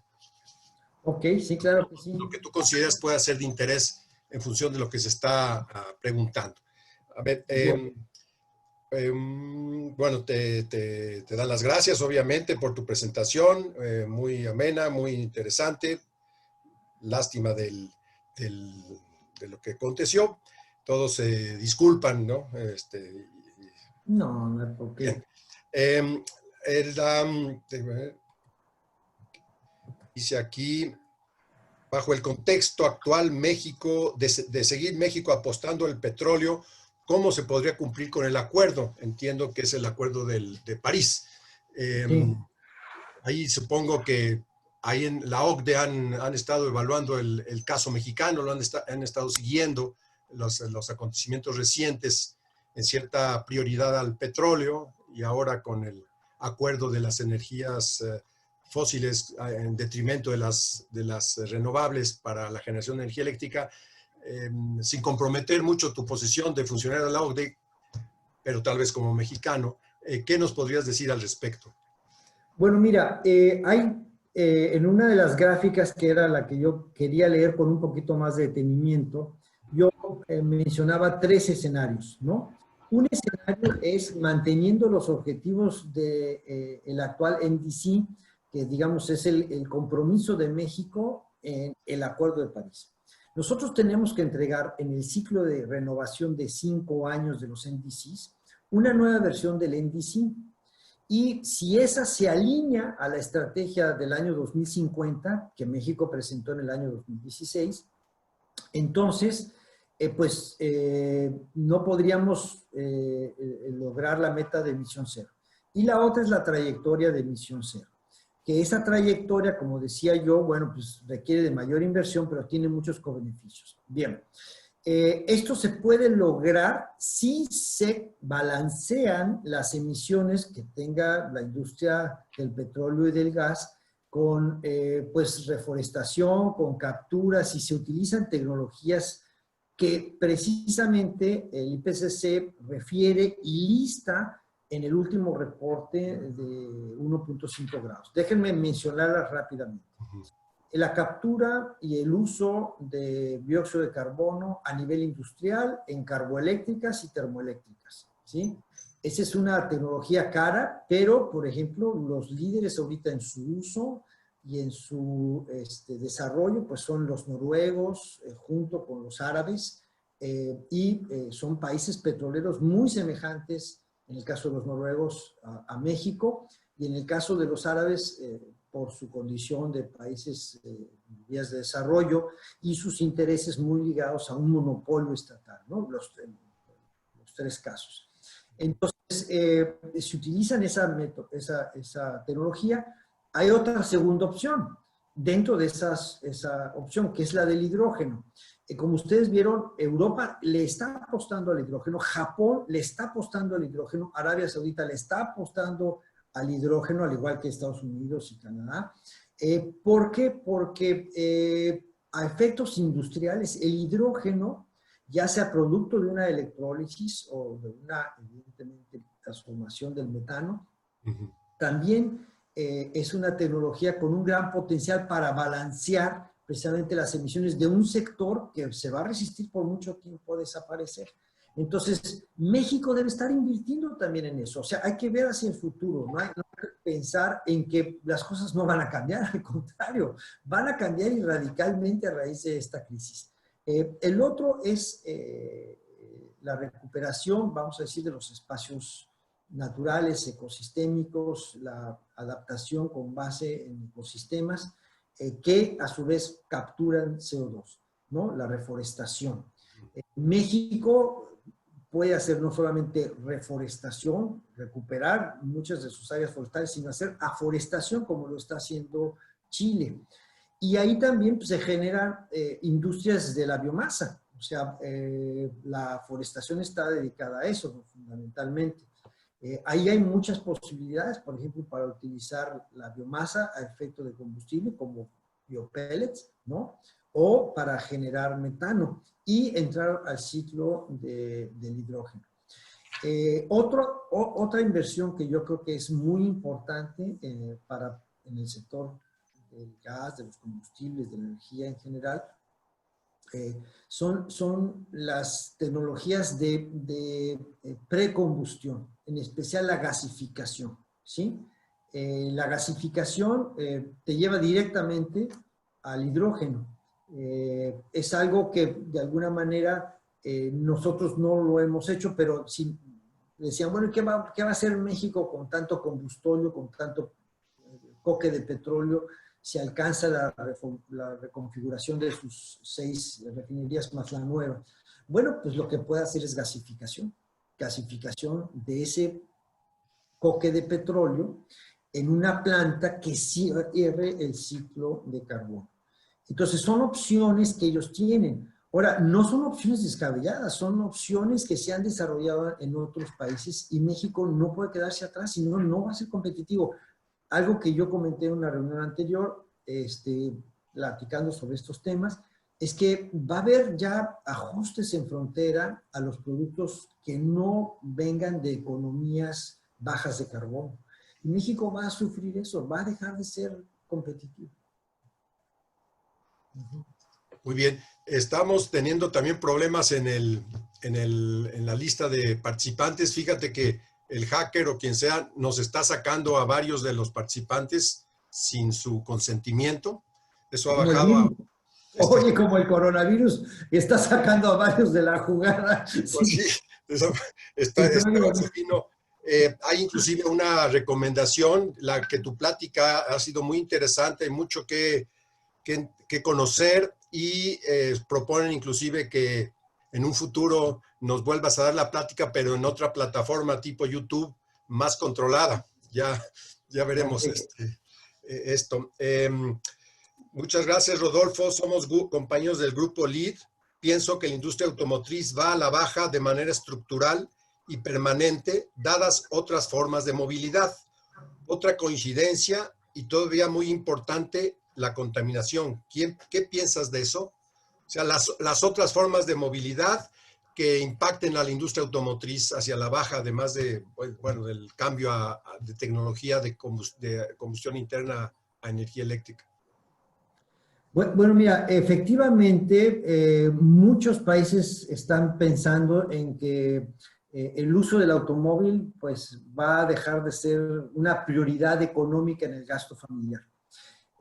Ok, sí, claro que sí. Lo que tú consideras pueda ser de interés en función de lo que se está preguntando. A ver, bueno, te dan las gracias, obviamente, por tu presentación, muy amena, muy interesante. Lástima de lo que aconteció. Todos se disculpan, ¿no? No, no es porque... dice aquí, bajo el contexto actual México, de seguir México apostando al petróleo, ¿cómo se podría cumplir con el acuerdo? Entiendo que es el acuerdo de París. Sí. Ahí supongo que ahí en la OCDE han estado evaluando el caso mexicano, han estado siguiendo los acontecimientos recientes en cierta prioridad al petróleo y ahora con el acuerdo de las energías fósiles en detrimento de las renovables para la generación de energía eléctrica, sin comprometer mucho tu posición de funcionario de la OCDE, pero tal vez como mexicano, ¿qué nos podrías decir al respecto? Bueno, mira, hay en una de las gráficas que era la que yo quería leer con un poquito más de detenimiento, yo mencionaba 3 escenarios, ¿no? Un escenario es manteniendo los objetivos del actual NDC, que digamos es el compromiso de México en el Acuerdo de París. Nosotros tenemos que entregar en el ciclo de renovación de 5 años de los NDCs una nueva versión del NDC. Y si esa se alinea a la estrategia del año 2050, que México presentó en el año 2016, entonces, no podríamos lograr la meta de emisión cero. Y la otra es la trayectoria de emisión cero. Que esa trayectoria, como decía yo, bueno, pues requiere de mayor inversión, pero tiene muchos cobeneficios. Bien. Esto se puede lograr si se balancean las emisiones que tenga la industria del petróleo y del gas con pues reforestación, con captura, si se utilizan tecnologías que precisamente el IPCC refiere y lista en el último reporte de 1.5 grados. Déjenme mencionarlas rápidamente. La captura y el uso de dióxido de carbono a nivel industrial en carboeléctricas y termoeléctricas, ¿sí? Esa es una tecnología cara, pero, por ejemplo, los líderes ahorita en su uso y en su desarrollo, pues son los noruegos junto con los árabes y son países petroleros muy semejantes en el caso de los noruegos a México, y en el caso de los árabes, por su condición de países en vías de desarrollo y sus intereses muy ligados a un monopolio estatal, ¿no? Los tres casos. Entonces, se utilizan esa tecnología. Hay otra segunda opción dentro de esa opción, que es la del hidrógeno. Como ustedes vieron, Europa le está apostando al hidrógeno, Japón le está apostando al hidrógeno, Arabia Saudita le está apostando al hidrógeno, al igual que Estados Unidos y Canadá. ¿Por qué? Porque a efectos industriales, el hidrógeno, ya sea producto de una electrólisis o de una, evidentemente, transformación del metano, también es una tecnología con un gran potencial para balancear precisamente las emisiones de un sector que se va a resistir por mucho tiempo a desaparecer. Entonces, México debe estar invirtiendo también en eso. O sea, hay que ver hacia el futuro, no hay que pensar en que las cosas no van a cambiar, al contrario, van a cambiar y radicalmente a raíz de esta crisis. El otro es la recuperación, vamos a decir, de los espacios naturales, ecosistémicos, la adaptación con base en ecosistemas que a su vez capturan CO2, ¿no? La reforestación. México puede hacer no solamente reforestación, recuperar muchas de sus áreas forestales, sino hacer aforestación como lo está haciendo Chile. Y ahí también pues, se generan industrias de la biomasa. O sea, la forestación está dedicada a eso fundamentalmente. Ahí hay muchas posibilidades, por ejemplo, para utilizar la biomasa a efecto de combustible, como biopellets, ¿no? O para generar metano y entrar al ciclo del hidrógeno. Otra inversión que yo creo que es muy importante en el sector del gas, de los combustibles, de la energía en general, son las tecnologías de precombustión, en especial la gasificación, ¿sí? La gasificación te lleva directamente al hidrógeno. Es algo que de alguna manera nosotros no lo hemos hecho, pero si decían, bueno, ¿qué va a hacer México con tanto combustóleo, con tanto coque de petróleo? Se alcanza la reconfiguración de sus 6 refinerías más la nueva. Bueno, pues lo que puede hacer es gasificación de ese coque de petróleo en una planta que cierre el ciclo de carbono. Entonces son opciones que ellos tienen. Ahora, no son opciones descabelladas, son opciones que se han desarrollado en otros países y México no puede quedarse atrás, sino no va a ser competitivo. Algo que yo comenté en una reunión anterior, platicando sobre estos temas, es que va a haber ya ajustes en frontera a los productos que no vengan de economías bajas de carbono. Y México va a sufrir eso, va a dejar de ser competitivo. Muy bien. Estamos teniendo también problemas en la lista de participantes. Fíjate que el hacker o quien sea nos está sacando a varios de los participantes sin su consentimiento. Eso ha bajado a... Oye, como el coronavirus está sacando a varios de la jugada. Pues sí, está fino. Hay inclusive una recomendación, la que tu plática ha sido muy interesante, hay mucho que conocer y proponen inclusive que en un futuro nos vuelvas a dar la plática, pero en otra plataforma tipo YouTube más controlada. Ya veremos esto. Muchas gracias, Rodolfo. Somos compañeros del grupo LEED. Pienso que la industria automotriz va a la baja de manera estructural y permanente, dadas otras formas de movilidad. Otra coincidencia y todavía muy importante, la contaminación. ¿Qué piensas de eso? O sea, las otras formas de movilidad que impacten a la industria automotriz hacia la baja, además del cambio de tecnología de combustión interna a energía eléctrica. Bueno, mira, efectivamente, muchos países están pensando en que el uso del automóvil pues, va a dejar de ser una prioridad económica en el gasto familiar.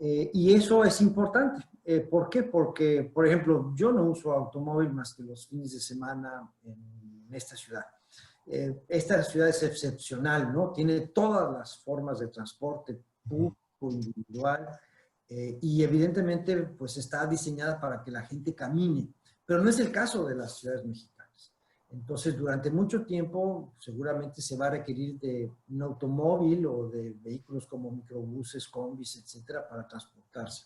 Y eso es importante. ¿Por qué? Porque, por ejemplo, yo no uso automóvil más que los fines de semana en esta ciudad. Esta ciudad es excepcional, ¿no? Tiene todas las formas de transporte público, individual, y evidentemente pues está diseñada para que la gente camine, pero no es el caso de las ciudades mexicanas. Entonces, durante mucho tiempo seguramente se va a requerir de un automóvil o de vehículos como microbuses, combis, etcétera, para transportarse.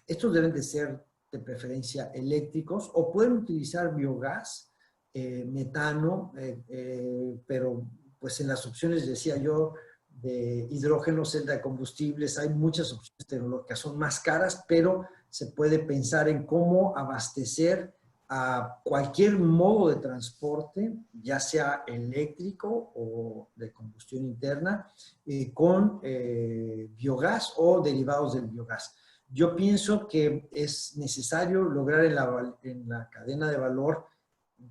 Estos deben de ser de preferencia eléctricos o pueden utilizar biogás, metano, pero pues en las opciones, decía yo, de hidrógeno, celda de combustibles, hay muchas opciones tecnológicas, son más caras, pero se puede pensar en cómo abastecer a cualquier modo de transporte, ya sea eléctrico o de combustión interna, con biogás o derivados del biogás. Yo pienso que es necesario lograr en la cadena de valor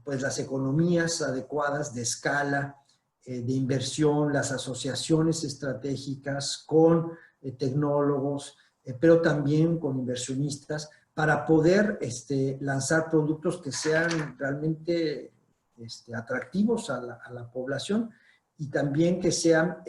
pues las economías adecuadas de escala, de inversión, las asociaciones estratégicas con tecnólogos, pero también con inversionistas, para poder lanzar productos que sean realmente atractivos a la población y también que sean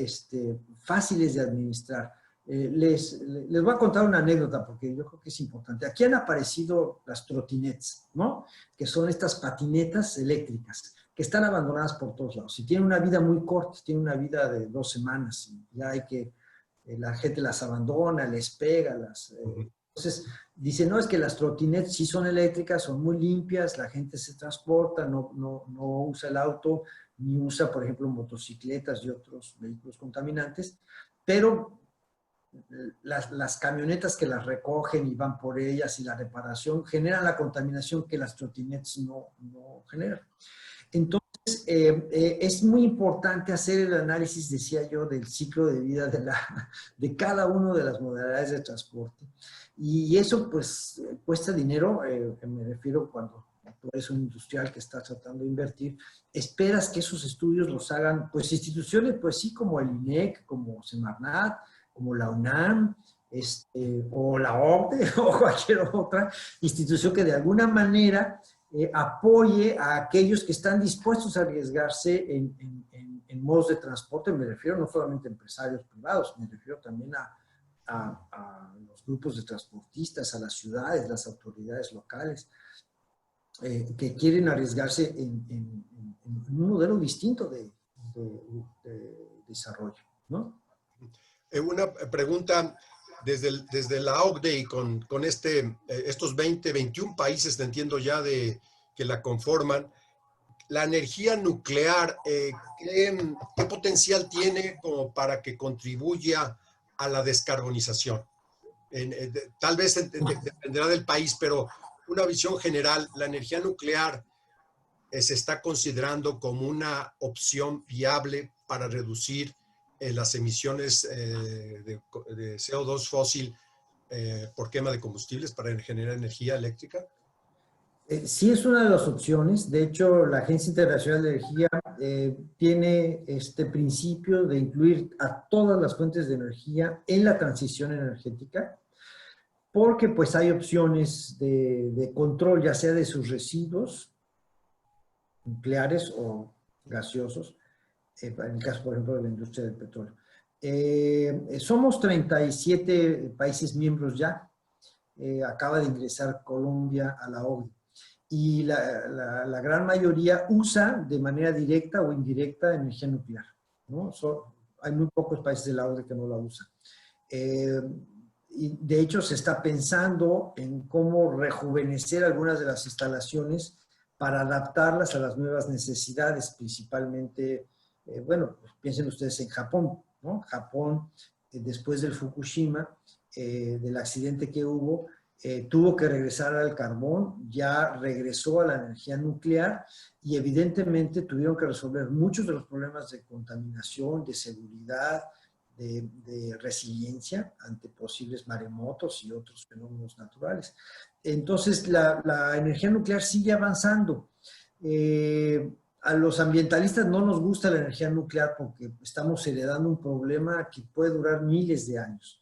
fáciles de administrar. Les voy a contar una anécdota porque yo creo que es importante. Aquí han aparecido las trotinettes, ¿no? Que son estas patinetas eléctricas que están abandonadas por todos lados. Y tienen una vida muy corta, tienen una vida de 2 semanas. Y ya hay que, la gente las abandona, les pega. Entonces, dicen, no, es que las trotinettes sí son eléctricas, son muy limpias, la gente se transporta, no usa el auto, ni usa, por ejemplo, motocicletas y otros vehículos contaminantes, pero las camionetas que las recogen y van por ellas y la reparación generan la contaminación que las trotinettes no generan. Entonces, es muy importante hacer el análisis, decía yo, del ciclo de vida de cada una de las modalidades de transporte. Y eso, pues, cuesta dinero. Me refiero cuando tú eres un industrial que está tratando de invertir, esperas que esos estudios los hagan, pues, instituciones, pues sí, como el INEC, como Semarnat, como la UNAM, o la OCDE, o cualquier otra institución que de alguna manera apoye a aquellos que están dispuestos a arriesgarse en modos de transporte. Me refiero no solamente a empresarios privados, me refiero también a los grupos de transportistas, a las ciudades, las autoridades locales, que quieren arriesgarse en un modelo distinto de desarrollo, ¿no? Una pregunta desde la OCDE y con estos 21 países, te entiendo ya, que la conforman. La energía nuclear, ¿qué potencial tiene como para que contribuya a la descarbonización? Tal vez dependerá del país, pero una visión general, ¿la energía nuclear se está considerando como una opción viable para reducir las emisiones de CO2 fósil por quema de combustibles para generar energía eléctrica? Sí, es una de las opciones. De hecho, la Agencia Internacional de Energía tiene este principio de incluir a todas las fuentes de energía en la transición energética, porque pues hay opciones de control, ya sea de sus residuos nucleares o gaseosos, en el caso, por ejemplo, de la industria del petróleo. Somos 37 países miembros ya. Acaba de ingresar Colombia a la OCDE. Y la gran mayoría usa de manera directa o indirecta energía nuclear, ¿no? Hay muy pocos países de la OCDE que no la usan. Y de hecho se está pensando en cómo rejuvenecer algunas de las instalaciones para adaptarlas a las nuevas necesidades, principalmente, bueno, piensen ustedes en Japón, ¿no? Japón, después del Fukushima, del accidente que hubo, tuvo que regresar al carbón, ya regresó a la energía nuclear y evidentemente tuvieron que resolver muchos de los problemas de contaminación, de seguridad, de resiliencia ante posibles maremotos y otros fenómenos naturales. Entonces, la energía nuclear sigue avanzando. A los ambientalistas no nos gusta la energía nuclear porque estamos heredando un problema que puede durar miles de años.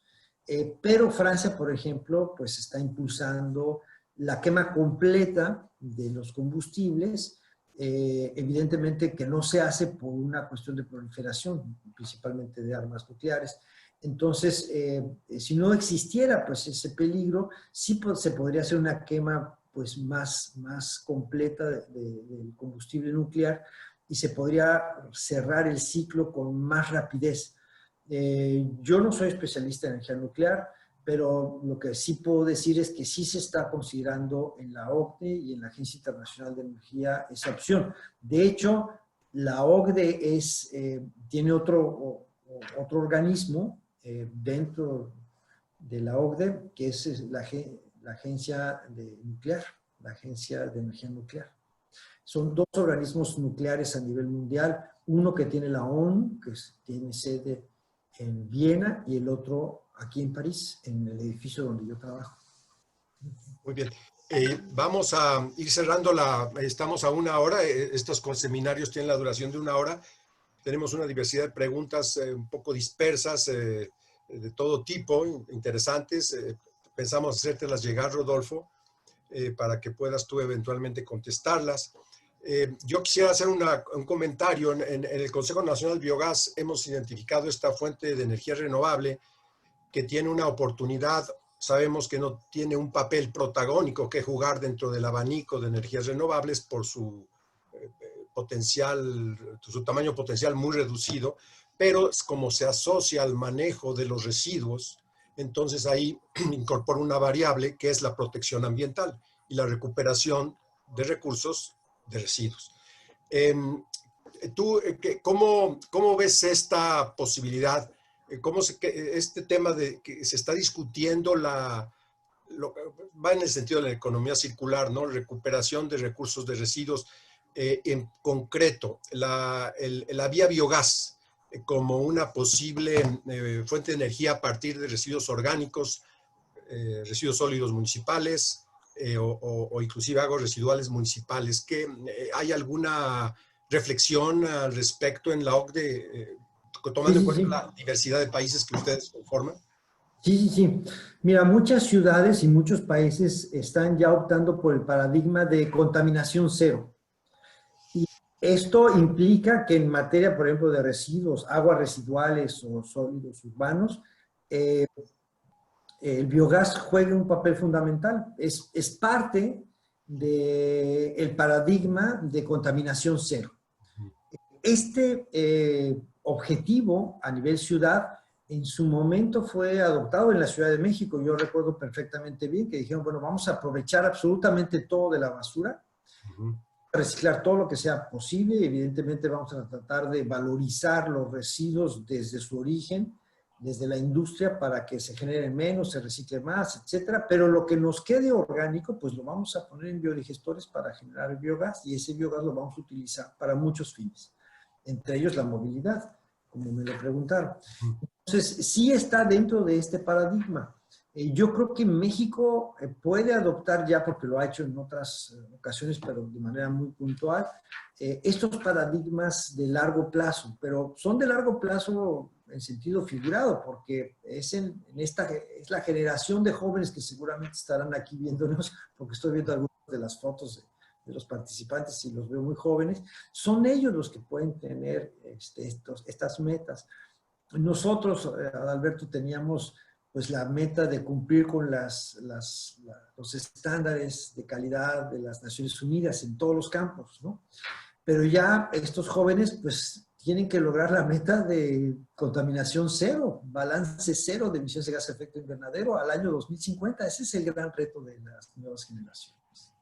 Pero Francia, por ejemplo, pues está impulsando la quema completa de los combustibles evidentemente que no se hace por una cuestión de proliferación, principalmente de armas nucleares. Entonces, si no existiera pues ese peligro, sí se podría hacer una quema pues más completa del combustible nuclear y se podría cerrar el ciclo con más rapidez. Yo no soy especialista en energía nuclear, pero lo que sí puedo decir es que sí se está considerando en la OCDE y en la Agencia Internacional de Energía esa opción. De hecho, la OCDE tiene otro organismo dentro de la OCDE, que es la Agencia Nuclear, la Agencia de Energía Nuclear. Son dos organismos nucleares a nivel mundial, uno que tiene la ONU, que tiene sede en Viena, y el otro aquí en París, en el edificio donde yo trabajo. Muy bien. Vamos a ir cerrando estamos a 1 hora, estos seminarios tienen la duración de 1 hora. Tenemos una diversidad de preguntas un poco dispersas, de todo tipo, interesantes. Pensamos hacértelas llegar, Rodolfo, para que puedas tú eventualmente contestarlas. Yo quisiera hacer un comentario. En el Consejo Nacional de Biogás hemos identificado esta fuente de energía renovable que tiene una oportunidad. Sabemos que no tiene un papel protagónico que jugar dentro del abanico de energías renovables por su tamaño potencial muy reducido, pero como se asocia al manejo de los residuos, entonces ahí incorpora una variable que es la protección ambiental y la recuperación de recursos de residuos. ¿Tú cómo ves esta posibilidad? Este tema de que se está discutiendo va en el sentido de la economía circular, ¿no? Recuperación de recursos de residuos, en concreto, la vía biogás como una posible fuente de energía a partir de residuos orgánicos, residuos sólidos municipales o inclusive aguas residuales municipales. ¿Hay alguna reflexión al respecto en la OCDE, tomando en cuenta la diversidad de países que ustedes conforman? Sí. Mira, muchas ciudades y muchos países están ya optando por el paradigma de contaminación cero. Y esto implica que en materia, por ejemplo, de residuos, aguas residuales o sólidos urbanos, el biogás juega un papel fundamental. Es parte del paradigma de contaminación cero. Este objetivo a nivel ciudad en su momento fue adoptado en la Ciudad de México. Yo recuerdo perfectamente bien que dijeron, bueno, vamos a aprovechar absolutamente todo de la basura, reciclar todo lo que sea posible. Evidentemente vamos a tratar de valorizar los residuos desde su origen, desde la industria, para que se genere menos, se recicle más, etcétera. Pero lo que nos quede orgánico, pues lo vamos a poner en biodigestores para generar el biogás, y ese biogás lo vamos a utilizar para muchos fines, entre ellos la movilidad, como me lo preguntaron. Entonces, sí está dentro de este paradigma. Yo creo que México puede adoptar ya, porque lo ha hecho en otras ocasiones, pero de manera muy puntual, estos paradigmas de largo plazo, pero son de largo plazo en sentido figurado, porque es la generación de jóvenes que seguramente estarán aquí viéndonos, porque estoy viendo algunas de las fotos de los participantes y los veo muy jóvenes. Son ellos los que pueden tener estas metas. Nosotros, Adalberto, teníamos pues la meta de cumplir con los estándares de calidad de las Naciones Unidas en todos los campos, ¿no? Pero ya estos jóvenes pues tienen que lograr la meta de contaminación cero, balance cero de emisiones de gas de efecto invernadero al año 2050. Ese es el gran reto de las nuevas generaciones.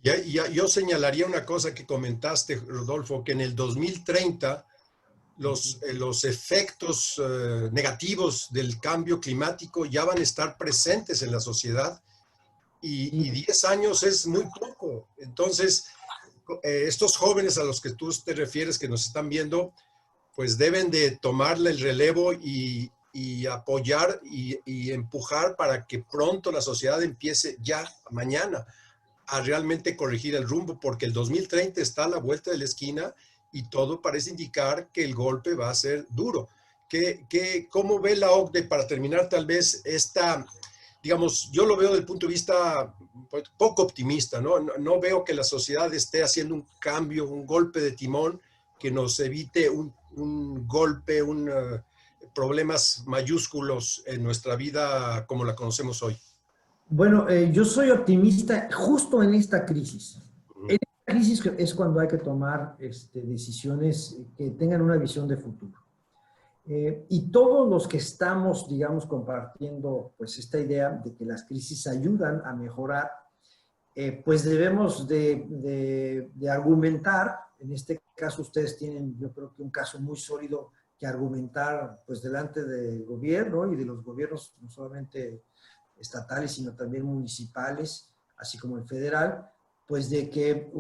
Yo señalaría una cosa que comentaste, Rodolfo, que en el 2030 los efectos negativos del cambio climático ya van a estar presentes en la sociedad, y 10 años es muy poco. Entonces, estos jóvenes a los que tú te refieres, que nos están viendo, pues deben de tomarle el relevo y apoyar y empujar para que pronto la sociedad empiece ya mañana a realmente corregir el rumbo, porque el 2030 está a la vuelta de la esquina y todo parece indicar que el golpe va a ser duro. ¿Cómo ve la OCDE, para terminar tal vez, esta digamos, yo lo veo desde el punto de vista poco optimista, ¿no? No veo que la sociedad esté haciendo un cambio, un golpe de timón que nos evite un golpe, problemas mayúsculos en nuestra vida como la conocemos hoy. Bueno, yo soy optimista justo en esta crisis. En esta crisis es cuando hay que tomar decisiones que tengan una visión de futuro. Y todos los que estamos, digamos, compartiendo pues esta idea de que las crisis ayudan a mejorar, pues debemos de argumentar. En este caso ustedes tienen, yo creo que un caso muy sólido que argumentar pues delante del gobierno y de los gobiernos no solamente estatales, sino también municipales, así como el federal, pues de que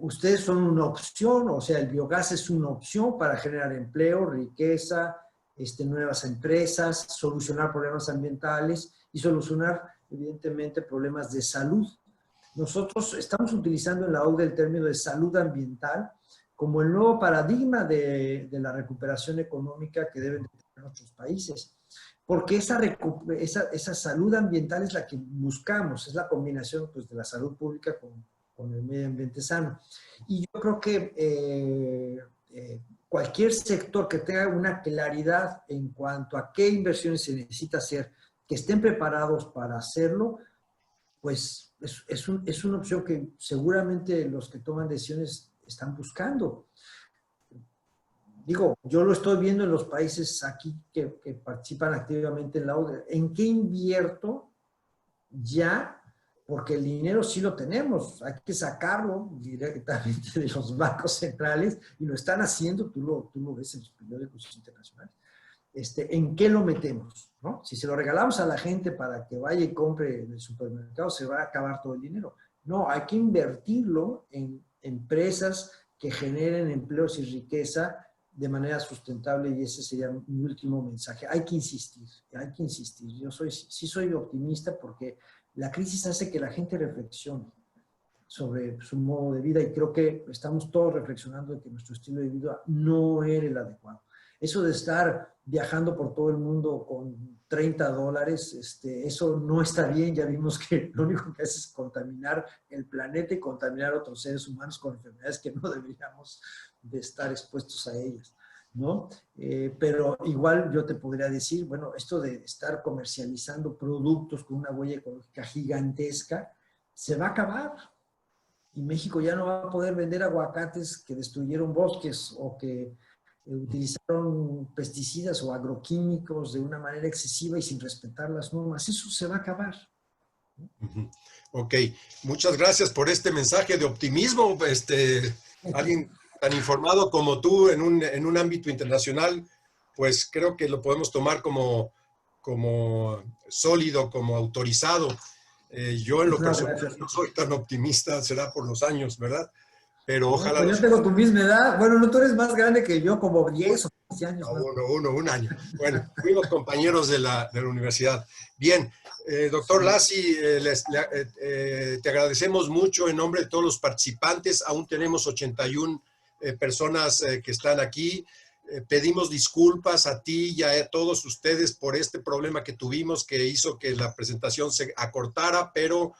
ustedes son una opción, o sea, el biogás es una opción para generar empleo, riqueza, nuevas empresas, solucionar problemas ambientales y solucionar, evidentemente, problemas de salud. Nosotros estamos utilizando en la OCDE el término de salud ambiental como el nuevo paradigma de la recuperación económica que deben tener nuestros países. Porque esa salud ambiental es la que buscamos, es la combinación pues, de la salud pública con el medio ambiente sano. Y yo creo que cualquier sector que tenga una claridad en cuanto a qué inversiones se necesita hacer, que estén preparados para hacerlo, pues es una opción que seguramente los que toman decisiones están buscando. Digo, yo lo estoy viendo en los países aquí que participan activamente en la OCDE. ¿En qué invierto ya? Porque el dinero sí lo tenemos, hay que sacarlo directamente de los bancos centrales y lo están haciendo, tú lo ves en los periódicos internacionales. ¿En qué lo metemos? ¿No? Si se lo regalamos a la gente para que vaya y compre en el supermercado, se va a acabar todo el dinero. No, hay que invertirlo en empresas que generen empleos y riqueza de manera sustentable, y ese sería mi último mensaje. Hay que insistir, hay que insistir. Yo sí soy optimista porque la crisis hace que la gente reflexione sobre su modo de vida y creo que estamos todos reflexionando de que nuestro estilo de vida no era el adecuado. Eso de estar viajando por todo el mundo con $30, eso no está bien. Ya vimos que lo único que hace es contaminar el planeta y contaminar a otros seres humanos con enfermedades que no deberíamos de estar expuestos a ellas, ¿no? Pero igual yo te podría decir, bueno, esto de estar comercializando productos con una huella ecológica gigantesca, se va a acabar. Y México ya no va a poder vender aguacates que destruyeron bosques o que utilizaron pesticidas o agroquímicos de una manera excesiva y sin respetar las normas. Eso se va a acabar. Ok, muchas gracias por este mensaje de optimismo. Alguien tan informado como tú en un ámbito internacional, pues creo que lo podemos tomar como sólido, como autorizado. Yo en lo personal no soy tan optimista, será por los años, ¿verdad? Pero ojalá... Pues yo tengo tu misma edad. Bueno, no, tú eres más grande que yo, como 10 o 15 años. No, un año. Bueno, fuimos compañeros de la universidad. Bien, doctor Lassi, te agradecemos mucho en nombre de todos los participantes. Aún tenemos 81 personas que están aquí. Pedimos disculpas a ti y a todos ustedes por este problema que tuvimos que hizo que la presentación se acortara, pero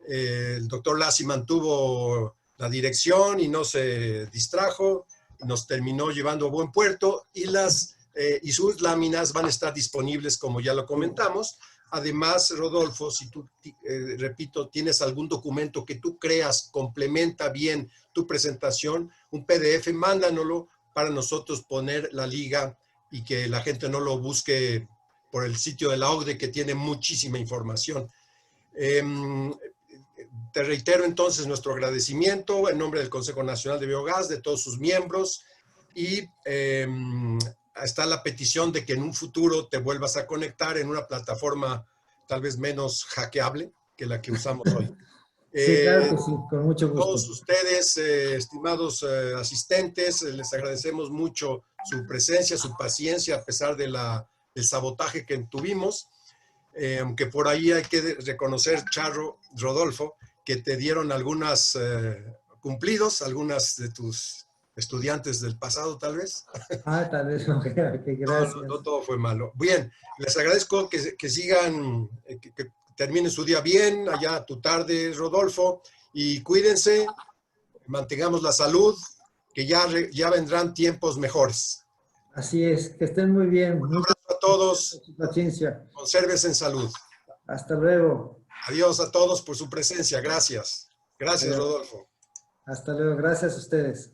el doctor Lassi mantuvo la dirección y no se distrajo, nos terminó llevando a buen puerto y sus láminas van a estar disponibles como ya lo comentamos. Además, Rodolfo, si tú, repito, tienes algún documento que tú creas complementa bien tu presentación, un PDF, mándanoslo para nosotros poner la liga y que la gente no lo busque por el sitio de la OCDE que tiene muchísima información. Te reitero entonces nuestro agradecimiento en nombre del Consejo Nacional de Biogás, de todos sus miembros, y está la petición de que en un futuro te vuelvas a conectar en una plataforma tal vez menos hackeable que la que usamos hoy. Sí, claro que sí, con mucho gusto. Todos ustedes, estimados asistentes, les agradecemos mucho su presencia, su paciencia a pesar de del sabotaje que tuvimos. Aunque por ahí hay que reconocer, Charro, Rodolfo, que te dieron algunas cumplidos, algunas de tus estudiantes del pasado, tal vez. Tal vez, okay, gracias. No todo fue malo. Bien, les agradezco que sigan, que terminen su día bien, allá tu tarde, Rodolfo, y cuídense, mantengamos la salud, que ya vendrán tiempos mejores. Así es, que estén muy bien. Un abrazo a todos, Paciencia. consérvese en salud. Hasta luego. Adiós a todos por su presencia, gracias. Gracias, Adiós. Rodolfo. Hasta luego, gracias a ustedes.